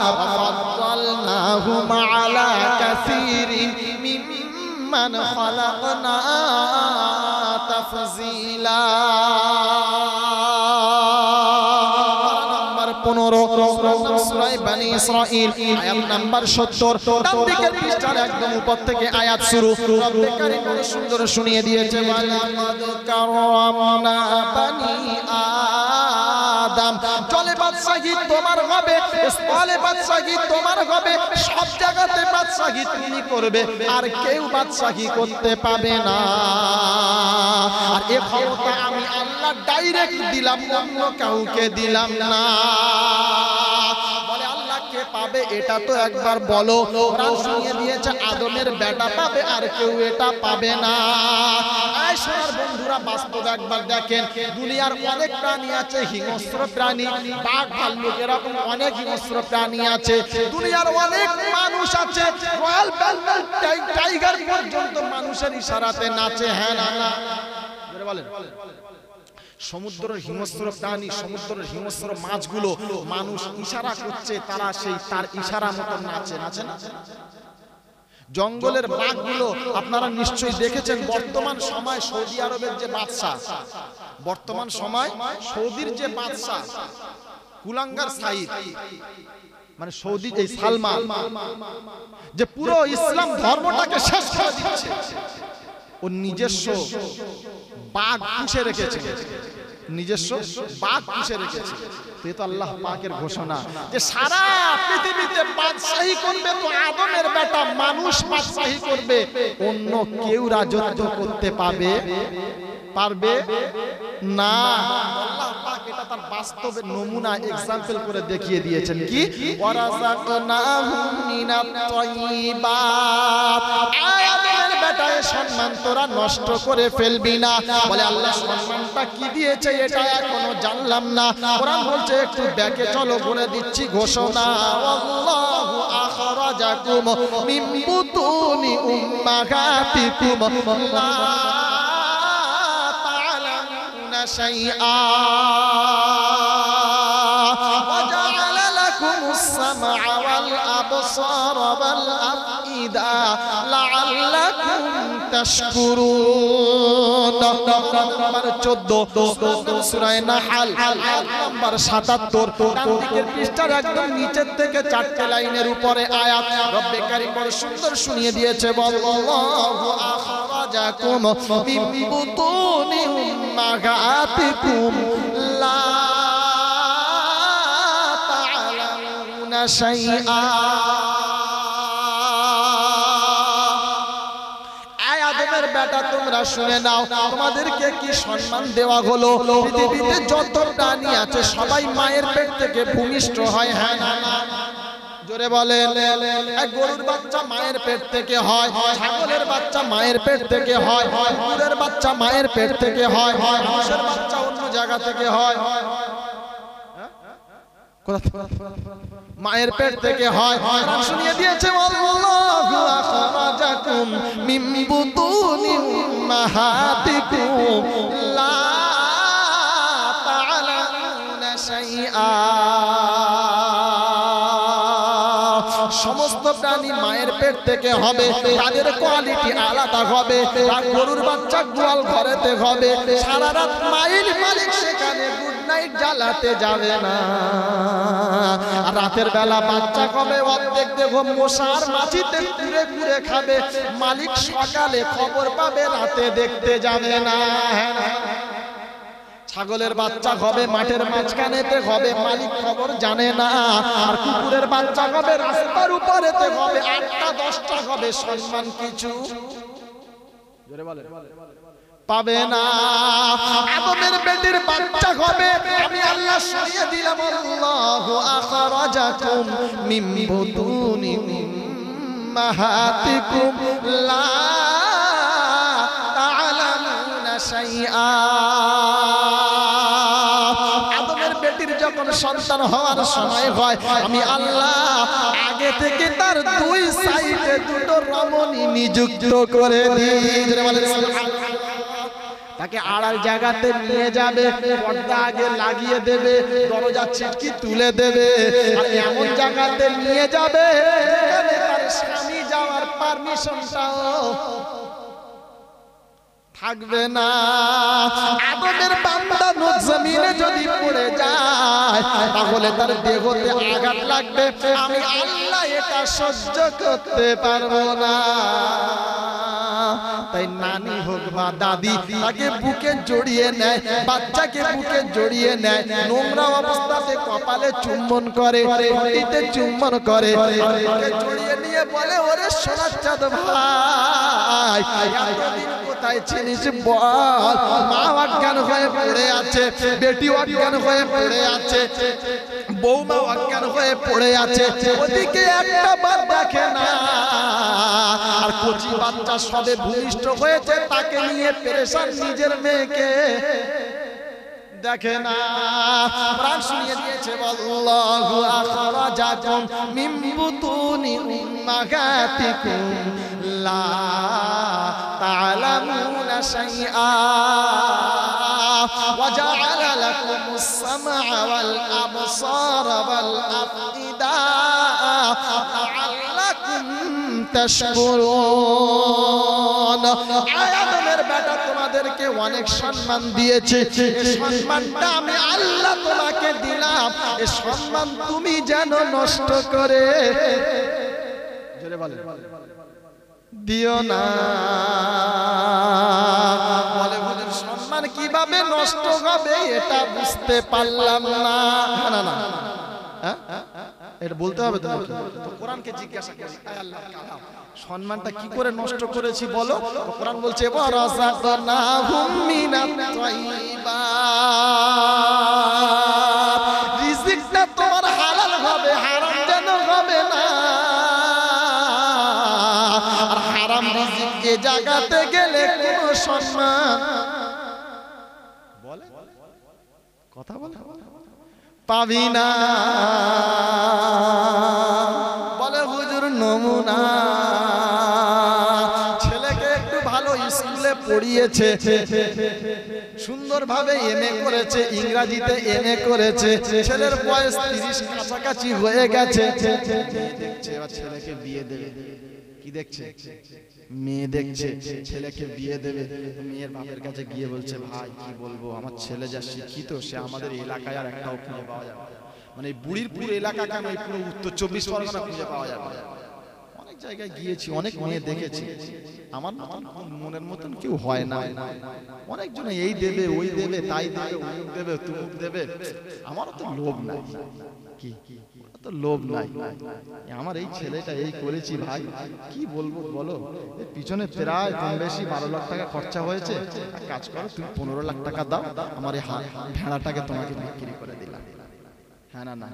Speaker 1: ওয়া ফাদ্দালনাহুম আলা কাসীরিন মিম্মান খালাকনা তাফযীলা। 15 সূরা বনি ইসরাঈল আয়াত নাম্বার 70 ডান দিকের পৃষ্ঠার একদম উপর থেকে আয়াত শুরু রব্বে কারীম বড় সুন্দর শুনিয়ে দিয়েছে ওয়ালাকাদ কাররামনা বনি আদম চলে বাদশাহী তোমার হবে স্থলে বাদশাহী তোমার হবে সব জায়গাতে বাদশাহী তুমি করবে আর কেউ বাদশাহী করতে পাবে না আর এই ক্ষমতা আমি আল্লাহ ডাইরেক্ট দিলাম অন্য কাউকে দিলাম না বলে আল্লাহ কে পাবে এটা তো একবার বলো কোরআন শুনিয়ে দিয়েছে আদমের বেটা পাবে আর কেউ এটা পাবে না এই সোনার বন্ধুরা বাস্তব একবার দেখেন দুনিয়ার অনেক প্রাণী আছে হিংস্র প্রাণী বাঘ ভাল্লুক এরকম অনেক হিংস্র প্রাণী আছে দুনিয়ার অনেক মানুষ আছে রয়্যাল বেঙ্গল টাইগার পর্যন্ত মানুষের ইশারাতে নাচে হ্যাঁ না না বলেন সমুদ্রের হিংস্র প্রাণী সমুদ্রের হিংস্র মাছগুলো মানুষ ইশারা করছে তারা সেই তার ইশারা মতো নাচে নাচে না জঙ্গলের বাঘগুলো আপনারা নিশ্চয়ই দেখেছেন বর্তমান সময় সৌদি আরবের যে বাদশা বর্তমান সময় সৌদির যে বাদশা কুলাঙ্গার সাইদ মানে সৌদি এই সালমান যে পুরো ইসলাম ধর্মটাকে শেষ করে দিচ্ছে ও নিজস্ব বাঘ পুষে রেখেছে নিজস্ব বাঘ পুষে রেখেছে তো আল্লাহ পাকের ঘোষণা যে সারা পৃথিবীতে বাদশাহী করবে তো আদমের বেটা মানুষ বাদশাহী করবে অন্য কেউ রাজত্ব করতে পারবে না আল্লাহ পাক এটা তার বাস্তবে নমুনা এক্সাম্পল করে দেখিয়ে দিয়েছেন কি ওয়ারাযাকনাহুম মিনাত তাইয়্যিবাত আদমের বেটার সম্মান তোরা নষ্ট করে ফেলবি না বলে আল্লাহ সম্মানটা কি দিয়েছে এটা এখনো জানলাম না কোরআন বলছে একটু ব্যাকে চলো বলে দিচ্ছি ঘোষণা আল্লাহু আখরাজাকুম মিন বুতুনি উম্মাহাতিকুম লা তা'লামুনা শাইআ ওয়াজআলা লাকুমুস সামআ ওয়াল আবসারা ওয়াল আফইদা লাআল্লাকুম তাশকুরুন নাম্বার 14 সূরা নাহল আয়াত নাম্বার 77 ডান দিকের পৃষ্ঠার একদম নিচের থেকে চারটি লাইনের উপরে আয়াত রব্বে কারীম বড় সুন্দর শুনিয়ে দিয়েছে আল্লাহু আখরাজাকুম মিন বুতুনি উম্মাহাতিকুম লা তা'লামুনা শাইআ বেটা তোমরা শুনে নাও তোমাদেরকে কি সম্মান দেওয়া হলো পৃথিবীতে যত প্রাণী আছে সবাই মায়ের পেট থেকে ভূমিষ্ঠ হয় হ্যাঁ না জোরে বলেন এক গরুর বাচ্চা মায়ের পেট থেকে হয় ছাগলের বাচ্চা মায়ের পেট থেকে হয় কুকুরের বাচ্চা মায়ের পেট থেকে হয় হাঁসের বাচ্চা অন্য জায়গা থেকে হয় মায়ের পেট থেকে হয় কোরআন শুনিয়ে দিয়েছে আল্লাহু আখরাজাকুম মিন বুতুনি উম্মাহাতিকুম লা তা'লামুনা শাইআ সমস্ত প্রাণী মায়ের পেট থেকে হবে তাদের কোয়ালিটি আলাদা হবে আর গরুর বাচ্চা গোয়াল ঘরেতে হবে সারা রাত মায়ের মালিক সেখানে গুড নাইট জ্বালাতে যাবে না আর রাতের বেলা বাচ্চা কবে অর্ধেক দেখো মশার মাছিতে ঘুরে ঘুরে খাবে মালিক সকালে খবর পাবে রাতে দেখতে যাবে না ছাগলের বাচ্চা হবে মাঠের মাঝখানেতে হবে মালিক খবর জানে না আর কুকুরের বাচ্চা হবে রাস্তার উপরেতে হবে 8টা 10টা হবে সম্মান কিছু জোরে বলে পাবে না আদমের বেটির বাচ্চা হবে আমি আল্লাহ শুনিয়ে দিলাম আল্লাহু আখরাজাকুম মিন বুতুনি উম্মাহাতিকুম লা তা'লামুনা শাইআ যখন সন্তান হওয়ার সময় হয় আমি আল্লাহ আগে থেকে তার দুই সাইডে দুটো রমণী নিযুক্ত করে দিই তাকে আড়াল জায়গাতে নিয়ে যাবে পর্দা আগে লাগিয়ে দেবে দরজা ছিটকি তুলে দেবে আর এমন জায়গাতে নিয়ে যাবে যেখানে তার স্বামী যাওয়ার পারমিশনটাও থাকবে না আদমের বান্দা জমিনে যদি পড়ে যায় তাহলে তার দেহতে আঘাত লাগবে, আমি আল্লাহ এটা সহ্য করতে পারবো না। তাই নানি হোক বা দাদি তাকে বুকে জড়িয়ে নেয়, বাচ্চাকে বুকে জড়িয়ে নেয়, নোংরা অবস্থাতে কপালে চুম্বন করে, হাঁটুতে চুম্বন করে, বুকে জড়িয়ে নিয়ে বলে ওরে সোনার চাঁদ ভাই এতদিন কোথায় ছিলিস বল। মা অজ্ঞান হয়ে পড়ে আছে, বেটি অজ্ঞান হয়ে পড়ে আছে, বৌমা অজ্ঞান হয়ে পড়ে আছে, ওদিকে একটা বার দেখে না। আর কচি বাচ্চা সবে ভূমিষ্ঠ হয়েছে তাকে নিয়ে পেরেশান, নিজের মেয়েকে দেখে না। প্রাণ শুনিয়ে দিয়েছে আল্লাহু আখরাজাকুম মিন বুতুনি উম্মাহাতিকুম লা তা'লামুনা শাইআ ওয়া জা'আলা লাকুমুস সামআ ওয়াল আবসারা ওয়াল আফইদা লা'আল্লাকুম তাশকুরুন। আদমের বেটা তোমাদেরকে অনেক সম্মান দিয়েছে, সম্মানটা আমি আল্লাহ তোমাকে দিলাম, এই সম্মান তুমি যেন নষ্ট করে দিও না। বলে হুজুর সম্মান কিভাবে নষ্ট হবে এটা বুঝতে পারলাম না। না না এটা বলতে হবে তো, কোরআনকে জিজ্ঞাসা করি আল্লাহর কালাম সম্মানটা কি করে নষ্ট করেছি বলো। কোরআন বলছে ওয়ারাযাকনাহুম মিনাত তাইয়্যিবাত, রিজিকটা তোমার হালাল হবে, হারাম যেন হবে না। আর হারাম রিজিক এ জায়গাতে গেলে কোনো সম্মান বলে কথা বলে পাবি না। বলে হুজুর নমুনা, ছেলেকে একটু ভালো স্কুলে পড়িয়েছে, সুন্দরভাবে এমএ করেছে, ইংরেজিতে এমএ করেছে, ছেলের বয়স 30 কাছাকাছি হয়ে গেছে, দেখছে এবার ছেলেকে বিয়ে দেবে। কি দেখছে? মেয়ে দেখছে, ছেলেকে বিয়ে দেবে। মেয়ের বাপের কাছে গিয়ে বলছে ভাই কি বলবো, আমার ছেলে যা শিক্ষিত সে আমাদের এলাকায় আর একটাও খুঁজে পাওয়া যাবে, মানে বুড়িরপুর এলাকা কেন এই পুরো উত্তর 24 পরগনা খুঁজে পাওয়া যাবে। অনেক জায়গায় গিয়েছি, অনেক মেয়ে দেখেছি, আমার মনের মতন কেউ হয় না। অনেকজন এই দেবে ওই দেবে তাই দেবে অমুক দেবে তুমুক দেবে, আমার তো লোভ নাই। কি তো লোভ নাই, আমার এই ছেলেটা এই করেছি ভাই কি বলবো বলো, এর পিছনে প্রায় কম বেশি 12 লাখ টাকা খরচা হয়েছে। এক কাজ করো তুমি 15 লাখ টাকা দাও, আমার এই ভেড়াটাকে তোমাকে বিক্রি করে দিলাম। হ্যাঁ না না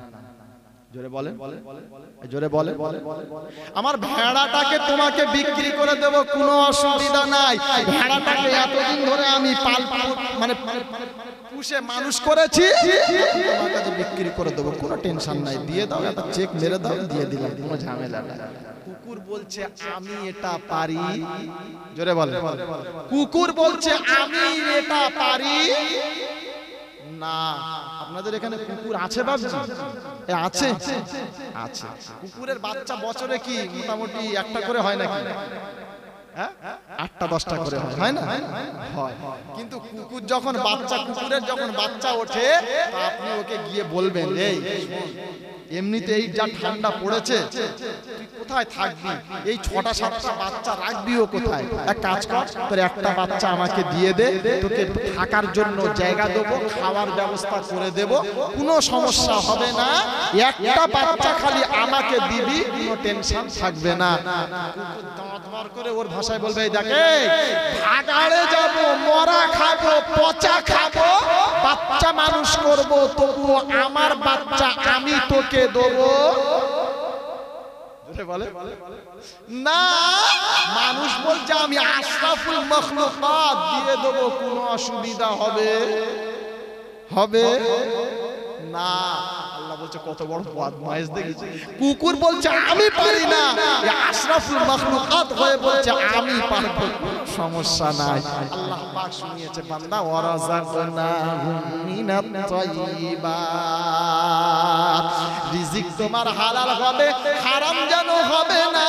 Speaker 1: জোরে বলে, জোরে বলে, আমার ভেড়াটাকে তোমাকে বিক্রি করে দেব, কোনো অসুবিধা নাই। ভেড়াটাকে এতদিন ধরে আমি মানে পুষে মানুষ করেছি, তোমার কাছে বিক্রি করে দেবো, কোনো টেনশন নাই, দিয়ে দাও, একটা চেক মেরে দাও, দিয়ে দিলাম, কোনো ঝামেলা নাই। কুকুর বলছে আমি এটা পারি, জোরে বলে, কুকুর বলছে আমি এটা পারি না। আপনাদের এখানে কুকুর আছে বাবজি? আছে আছে। কুকুরের বাচ্চা বছরে কি মোটামুটি একটা করে হয় নাকি? 8টা 10টা করে হয় না? হয়। কিন্তু কুকুর যখন বাচ্চা, কুকুরের যখন বাচ্চা ওঠে তা আপনি ওকে গিয়ে বলবেন এই এমনিতে এই যা ঠান্ডা পড়েছে তুই কোথায় থাকবি, এই 6টা 7টা বাচ্চা রাখবি ও কোথায়, এক কাজ কর তোর একটা বাচ্চা আমাকে দিয়ে দে, তোকে থাকার জন্য জায়গা দেবো, খাওয়ার ব্যবস্থা করে দেব, কোনো সমস্যা হবে না, একটা বাচ্চা খালি আমাকে দিবি, কোনো টেনশন থাকবে না। দাঁত করে ওর ভাষায় বলবে এই দেখে ভাগাড়ে যাব, মরা খাবো, পচা খাবো, বাচ্চা মানুষ করব, তবুও আমার বাচ্চা আমি তোকে দেবো বলে না। মানুষ বলছে আমি আশরাফুল মাখলুকাত দিয়ে দেবো, কোনো অসুবিধা হবে হবে না। আল্লাহ বলছে কত বড় বদমাইশ দেখেছি। কুকুর বলছে আমি পারি না, আশরাফুল মাখলুকাত হয়ে বলছে আমি পারবো, সমস্যা নাই। আল্লাহ পাক শুনিয়েছে বান্দা ওয়ারাযাকনাহুম মিনাত তাইয়্যিবাত, রিজিক তোমার হালাল হবে, হারাম যেন হবে না।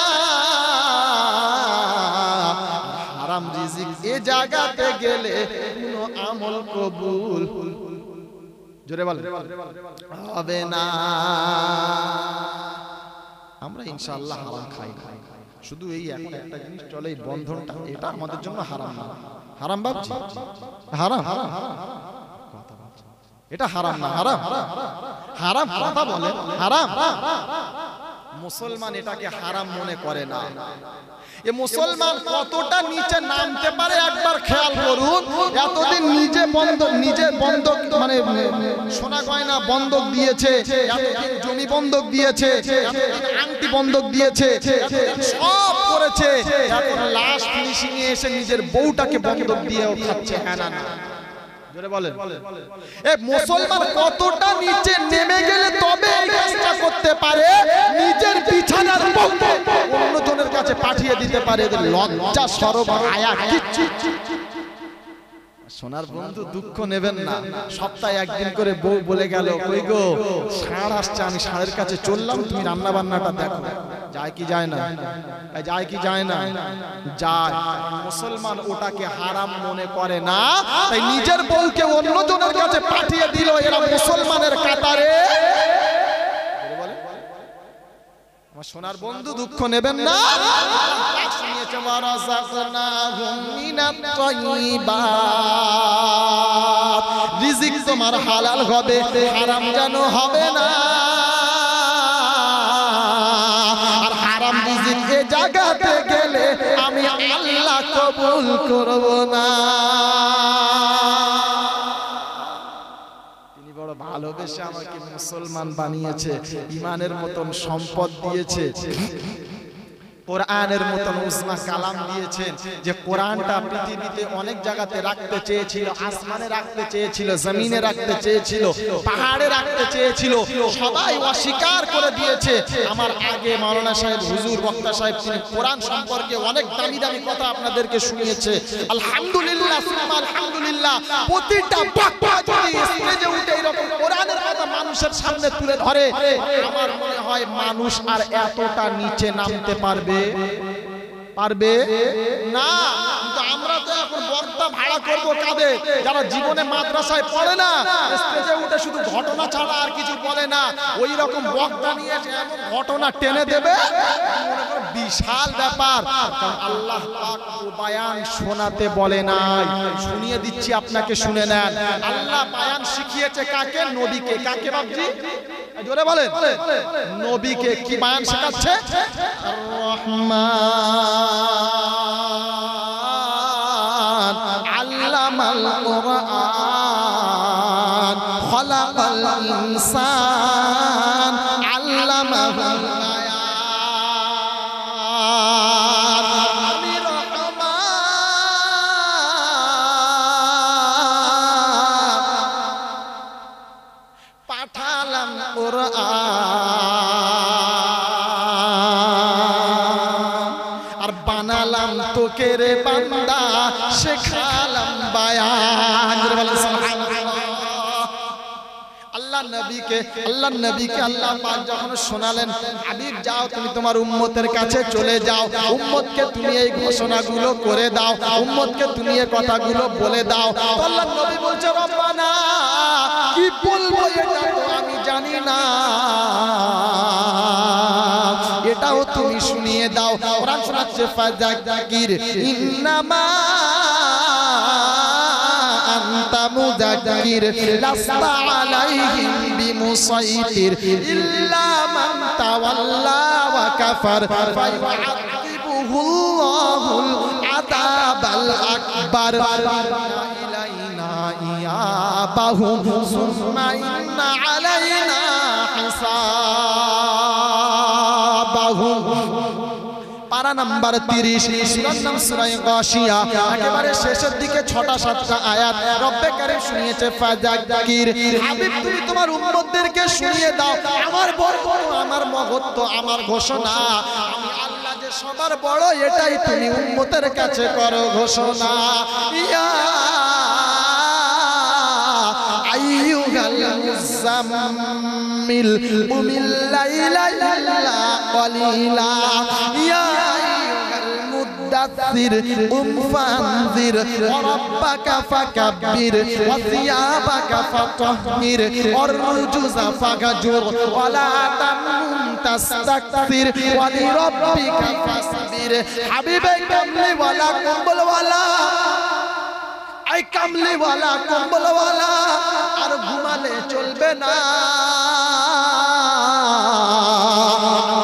Speaker 1: হারাম রিজিক এ জায়গাতে গেলে কোনো আমল কবুল জোরে বল, হবে না। আমরা ইনশাআল্লাহ হারাম খাই না, শুধু এই এখন একটা জিনিস চলে, এই বন্ধনটা, এটা আমাদের জন্য হারাম না। হারাম ভাবছি, হারাম, এটা হারাম না, হারাম, হারাম কথা বলে হারাম। মুসলমান এটাকে হারাম মনে করে না। এ মুসলমান কতটা নিচে নামতে পারে একবার খেয়াল করুন। এতদিন নিজে বন্ধক মানে সোনা গয়না বন্ধক দিয়েছে, এতদিন জমি বন্ধক দিয়েছে, এতদিন আংটি বন্ধক দিয়েছে, সব করেছে, এখন লাস্ট ফিনিশিং এ এসে নিজের বউটাকে বন্ধক দিয়েও খাচ্ছে। হ্যাঁ না, জোরে বলেন, এ মুসলমান কতটা নিচে নেমে গেলে তবে এই কাজটা করতে পারে, নিজের বিছানার বউকে অন্যজনের কাছে পাঠিয়ে দিতে পারে। এদের লজ্জা শরম হায়া কিচ্ছু। সোনার বন্ধু দুঃখ নেবেন না, সপ্তাহে একদিন করে বউ বলে গেল, কই গো ষাঁড় আসছে, আমি ষাঁড়ের কাছে চললাম, তুমি রান্না বান্নাটা দেখো। যায় কি যায় না? যায় কি যায় না? যায়। মুসলমান ওটাকে হারাম মনে করে না, তাই নিজের বউকে অন্যজনের কাছে পাঠিয়ে দিল। এরা মুসলমানের কাতারে। আমার সোনার বন্ধু দুঃখ নেবেন না। শুনিয়েছে ওয়ারাযাকনাহুম মিনাত তাইয়্যিবাত, রিজিক তোমার হালাল হবে, হারাম যেন হবে না। আর হারাম রিজিক এ জায়গাতে গেলে আমি আল্লাহ কবুল করব না। ভালোবেসে আমাকে মুসলমান বানিয়েছে, ইমানের মতন সম্পদ দিয়েছে, কোরআনের মতন উসমা কালাম দিয়েছেন, যে কোরআনটা পৃথিবীতে অনেক জায়গাতে রাখতে চেয়েছিল, আসমানে রাখতে চেয়েছিল, জমিনে রাখতে চেয়েছিল, পাহাড়ে রাখতে চেয়েছিল, সবাই অস্বীকার করে দিয়েছে। আমার আগে মাওলানা সাহেব, হুজুর বক্তা সাহেব, তিনি কোরআন সম্পর্কে অনেক দামি দামি কথা আপনাদেরকে শুনিয়েছে। আলহামদুলিল্লাহ, সুবহানাল্লাহ, আলহামদুলিল্লাহ। প্রতিটা বক্তা যদি স্টেজে উঠে এরকম কোরআনের কথা মানুষের সামনে তুলে ধরে, আমার মনে হয় মানুষ আর এতটা নিচে নামতে পারবে না। কিন্তু আমরা তো এখন বক্তা ভাড়া করব কাঁদে, যারা জীবনে মাদ্রাসায় পড়ে না, স্টেজে উঠে শুধু ঘটনা ছাড়া আর কিছু বলে না, ওই রকম বক্তা নিয়ে এমন ঘটনা টেনে দেবে, বিশাল ব্যাপার। কারণ আল্লাহ পাক বয়ান শোনাতে বলে নাই, শুনিয়ে দিচ্ছি আপনাকে, শুনে নেন। আল্লাহ বয়ান শিখিয়েছে কাকে? নবীকে। কাকে বাবজি? জোরে বলেন, নবীকে। কি বয়ান শেখাচ্ছে? রহমান আল্লামাল কুরআন খালাকাল ইনসান আল্লামাহুল বায়ান। আমি রহমান পাঠালাম কোরআন, আর বানালাম তোকে রে বান্দা, শেখালাম বায়ান। আল্লাহ নবীকে আল্লাহ পাক যখন শোনালেন, হাবিব যাও তুমি তোমার উম্মতের কাছে চলে যাও, উম্মতকে তুমি এই ঘোষণাগুলো করে দাও, উম্মতকে তুমি এই কথাগুলো বলে দাও। আল্লাহ নবী বলছে, রব্বানা কি বলবো এটা তো আমি জানি না, এটাও তুমি শুনিয়ে দাও। কোরআন শোনাচ্ছে, ফাযাক্কির ইন্নামা আনতা মুযাক্কির লাস্তা আলাইহিম বিমুসাইতির ইল্লা মান তাওয়াল্লা ওয়া কাফার ফায়ুআযিবুহুল্লাহুল আযাবাল আকবার। ইলাইনা ইয়াবাহুম সুম্মা ইন্না আলাইনা হিসাবাহুম। পারা নাম্বার 30, সূরার নাম সূরা গাশিয়া, একেবারে শেষের দিকে 6টা-7টা আয়াত রব্বে কারীম শুনিয়েছে, ফাযাক্কির, হাবিব তুমি তোমার উম্মতদেরকে শুনিয়ে দাও আমার বরকত, আমার মহত্ব, আমার ঘোষণা, আমি আল্লাহ যে সবার বড়, এটাই তুমি উম্মতের কাছে করো ঘোষণা। ইয়া আইয়ুহাল মুযাম্মিল কুমিল লাইলা ইল্লা কালিলা, ইয়া আইয়ুহাল ফাদাসসির ফানজির ওয়া রাব্বাকা ফাকাব্বির ওয়া সিয়াবাকা ফাতাহহির ওয়ার রুজুজা ফাগাজুর ওয়া লা তামনুন তাস্তাকসির ওয়া লিরাব্বিকা ফাসবির। হাবিবে কামলিওয়ালা কম্বলওয়ালা, আই কামলিওয়ালা কম্বলওয়ালা, আর ঘুমালে চলবে না।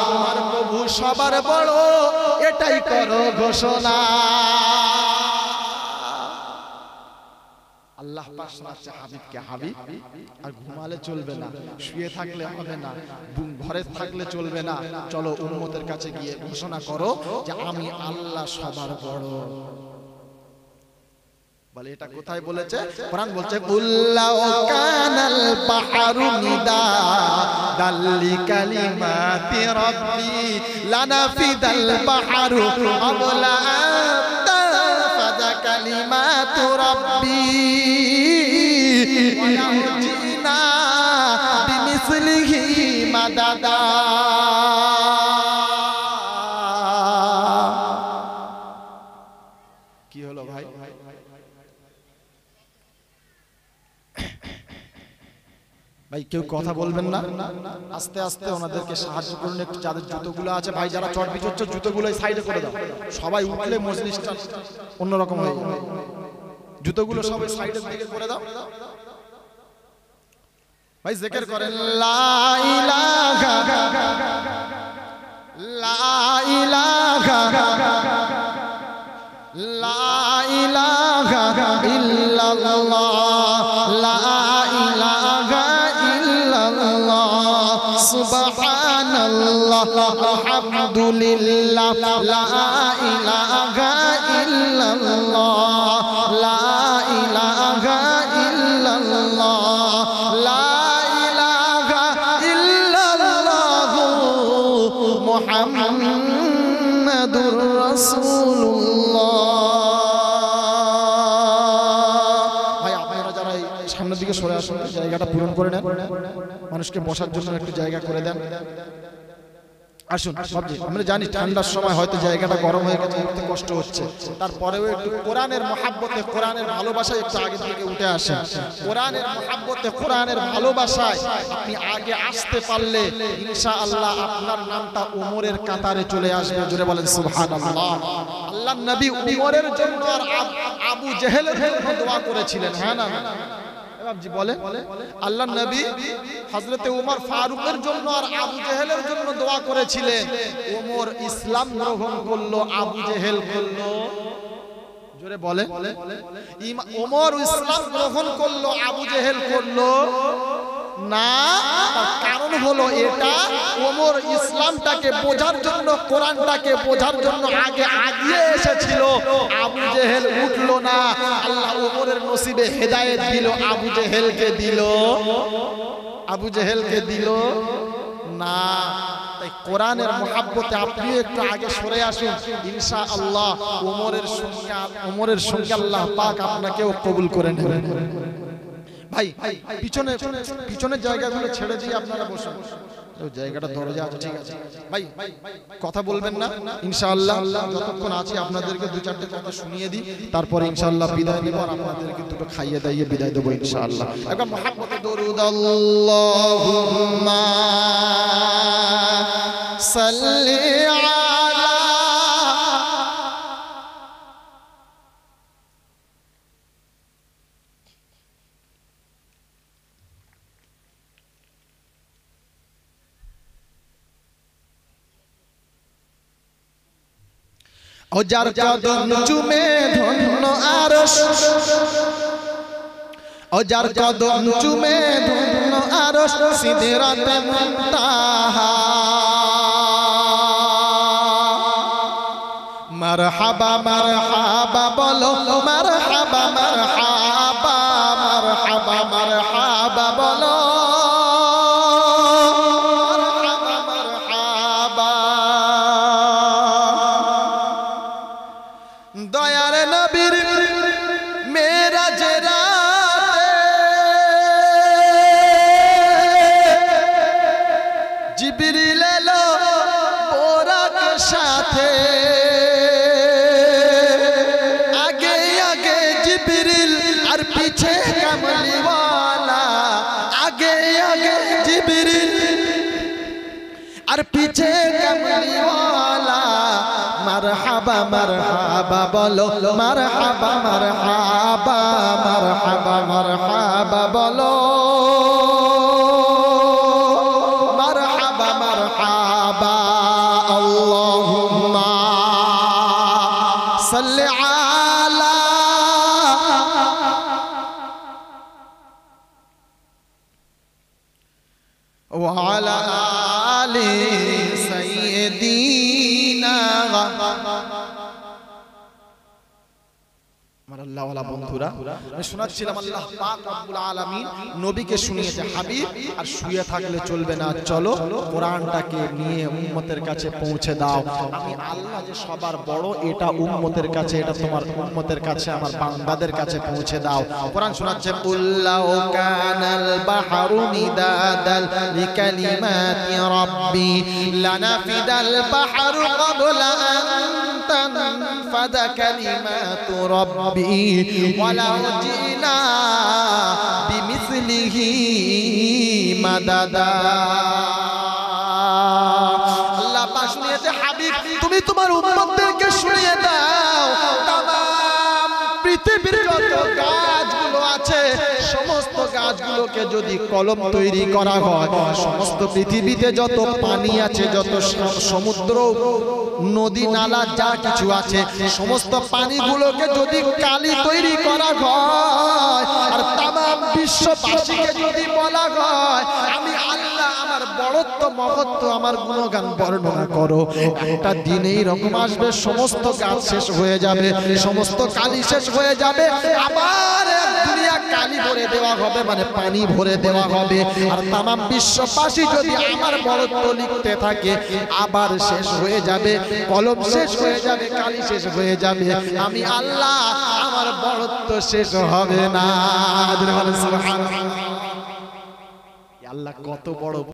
Speaker 1: আমার প্রভু সবার বড়, এটাই করো ঘোষণা। আল্লাহ পাক শোনাচ্ছে হাবিবকে, হাবিব আর ঘুমালে চলবে না, শুয়ে থাকলে হবে না, ঘরে থাকলে চলবে না, চলো উম্মতের কাছে গিয়ে ঘোষণা করো যে আমি আল্লাহ সবার বড়। বলে এটা কোথায় বলেছে? কোরআন বলছে কুল্লাউ কানাল বাহরু মিদাদাল লিকালিমাতি রাব্বি লানাফিদাল বাহরু ক্বাবলা আন তানফাযা কালিমাতু রাব্বি ওয়া লাউ জিনা বিমিসলিহি মাদাদা। কি হলো ভাই? ভাই কেউ কথা বলবেন না, আস্তে আস্তে ওনাদেরকে সাহায্য করুন একটু। যাদের জুতোগুলো আছে ভাই, যারা চট বিচচ্ছে জুতোগুলো সাইডে করে দাও। সবাই উঠলে মজলিসটা অন্যরকম হয়ে যাবে। জুতোগুলো সবাই সাইডের দিকে করে দাও। ভাই জিকির করেন লা ইলাহা লা ইলাহা লা ইলাহা ইল্লাল্লাহ লা ইলাহা ইল্লাল্লাহ সুবহানাল্লাহ আলহামদুলিল্লাহ লা ইলাহা ইল্লাল্লাহ লা ইলাহা ইল্লাল্লাহ লা ইলাহা ইল্লাল্লাহ মুহাম্মাদুর রাসূলুল্লাহ। ভাই আপনারা যারা সামনের দিকে সরে আসুন, জায়গাটা পূরণ করে নেন, মানুষকে বসার জন্য একটু জায়গা করে দেন। আসুন বাবজি, আমরা জানি ঠান্ডার সময় হয়তো জায়গাটা গরম হয়ে গেছে, একটু কষ্ট হচ্ছে, তারপরেও একটু কোরআনের মহাব্বতে, কোরআনের ভালোবাসায় একটু আগে থেকে উঠে আসেন। কোরআনের মহাব্বতে, কোরআনের ভালোবাসায় আপনি আগে আসতে পারলে ইনশাআল্লাহ আপনার নামটা উমরের কাতারে চলে আসবে। জোরে বলেন সুবহানাল্লাহ। আল্লাহর নবী উমরের জন্য আর আবু জেহেলের জন্য দোয়া করেছিলেন। হ্যাঁ না বাবজি বলে, আল্লাহর নবী হযরতে উমর ফারুকের জন্য আর আবু জেহেলের জন্য দোয়া করেছিলেন। উমর ইসলাম গ্রহণ করলো, আবু জেহেল করলো। জোরে বলে, উমর ইসলাম গ্রহণ করলো, আবু জেহেল করলো না। তার কারণ হলো এটা, ওমর ইসলামটাকে বোঝার জন্য, কোরআনটাকে বোঝার জন্য আগে আগিয়ে এসেছিল, আবু জেহেল উঠলো না। আল্লাহ ওমরের নসিবে হেদায়েত দিল, আবু জেহেলকে দিল, আবু জেহেলকে দিল না। তাই কোরআনের মহাব্বতে আপনি একটু আগে সরে আসুন, ইনশাআল্লাহ ওমরের সঙ্গে আল্লাহ পাক আপনাকেও কবুল করে নেবেন। ভাই পিছনের জায়গাগুলো ছেড়ে দিয়ে আপনারা বসুন, জায়গাটা দরজা আছে, ঠিক আছে ভাই। কথা বলবেন না ইনশাআল্লাহ। যতক্ষণ আছি আপনাদেরকে দু চারটে কথা শুনিয়ে দিই, তারপরে ইনশাআল্লাহ বিদায় নেব, আর আপনাদেরকে দুটো খাইয়ে দাইয়ে বিদায় দেবো ইনশাআল্লাহ। একবার মুহাব্বতে দরুদ আল্লাহুম্মা সাল্লি ও যার কদম চুমে ধন্য আরশ, ও যার কদম চুমে ধন্য আরশ, সিদরাতে মুনতাহা। মারহাবা মারহাবা বলো, মারহাবা মারহাবা, মারহাবা মারহাবা বলো, দয়ার নবীর মেরাজের রাতে জিবরিল এলো বোরাক সাথে। আর পিছে কামলিওয়ালা মারহাবা মারহাবা বলো, মারহাবা মারহাবা মারহাবা মারহাবা বলো, মারহাবা মারহাবা। আল্লাহুম্মা সাল্লি আলা ওয়া আলা আলি সাইয়্যিদিনা। আমার আল্লাহওয়ালা বন্ধুরা, আমি শোনাচ্ছিলাম আল্লাহ পাক রব্বুল আলামিন নবীকে শুনিয়েছে হাবিব আর শুয়ে থাকলে চলবে না, চলো কোরআনটাকে নিয়ে উম্মতের কাছে পৌঁছে দাও। আমি আল্লাহ যে সবার বড় এটা উম্মতের কাছে, এটা তোমার উম্মতের কাছে, আমার বান্দাদের কাছে পৌঁছে দাও। কোরআন শোনাচ্ছে কুল্লাউ কানাল বাহরু মিদাদাল লিকালিমাতি রাব্বি লানাফিদাল বাহরু ক্বাবলা আন তানফাদা কালিমাতু রাব্বি ওয়ালাউ জিনা বিমিসলিহি মাদাদা। আল্লাহ পাক শুনিয়েছে হাবিব তুমি তোমার উম্মতদেরকে শুনিয়ে দাও, তাম পৃথিবীর যত গাছগুলো আছে সমস্ত গাছগুলোকে যদি কলম তৈরি করা হয়, সমস্ত পৃথিবীতে যত পানি আছে, যত সমুদ্র নদী নালা যা কিছু আছে, সমস্ত পানিগুলোকে যদি কালি তৈরি করা হয় আর তামাম বিশ্ববাসীকে যদি বলা হয় আমি আল্লাহ আমার বড়ত্ব মহত্ব আমার গুণগান বর্ণনা করো, একটা দিন এই রকম আসবে সমস্ত গাছ শেষ হয়ে যাবে, সমস্ত কালি শেষ হয়ে যাবে, আবার দুনিয়া কালি ভরে দেওয়া হবে, মানে পানি ভরে দেওয়া হবে। আর তামাম বিশ্ববাসী যদি আমার বড়ত্ব লিখতে থাকে আবার শেষ হয়ে যাবে, কলম শেষ হয়ে যাবে, কালি শেষ হয়ে যাবে, আমি আল্লাহ আমার বড়ত্ব শেষ হবে না। আল্লাহ কত বড়।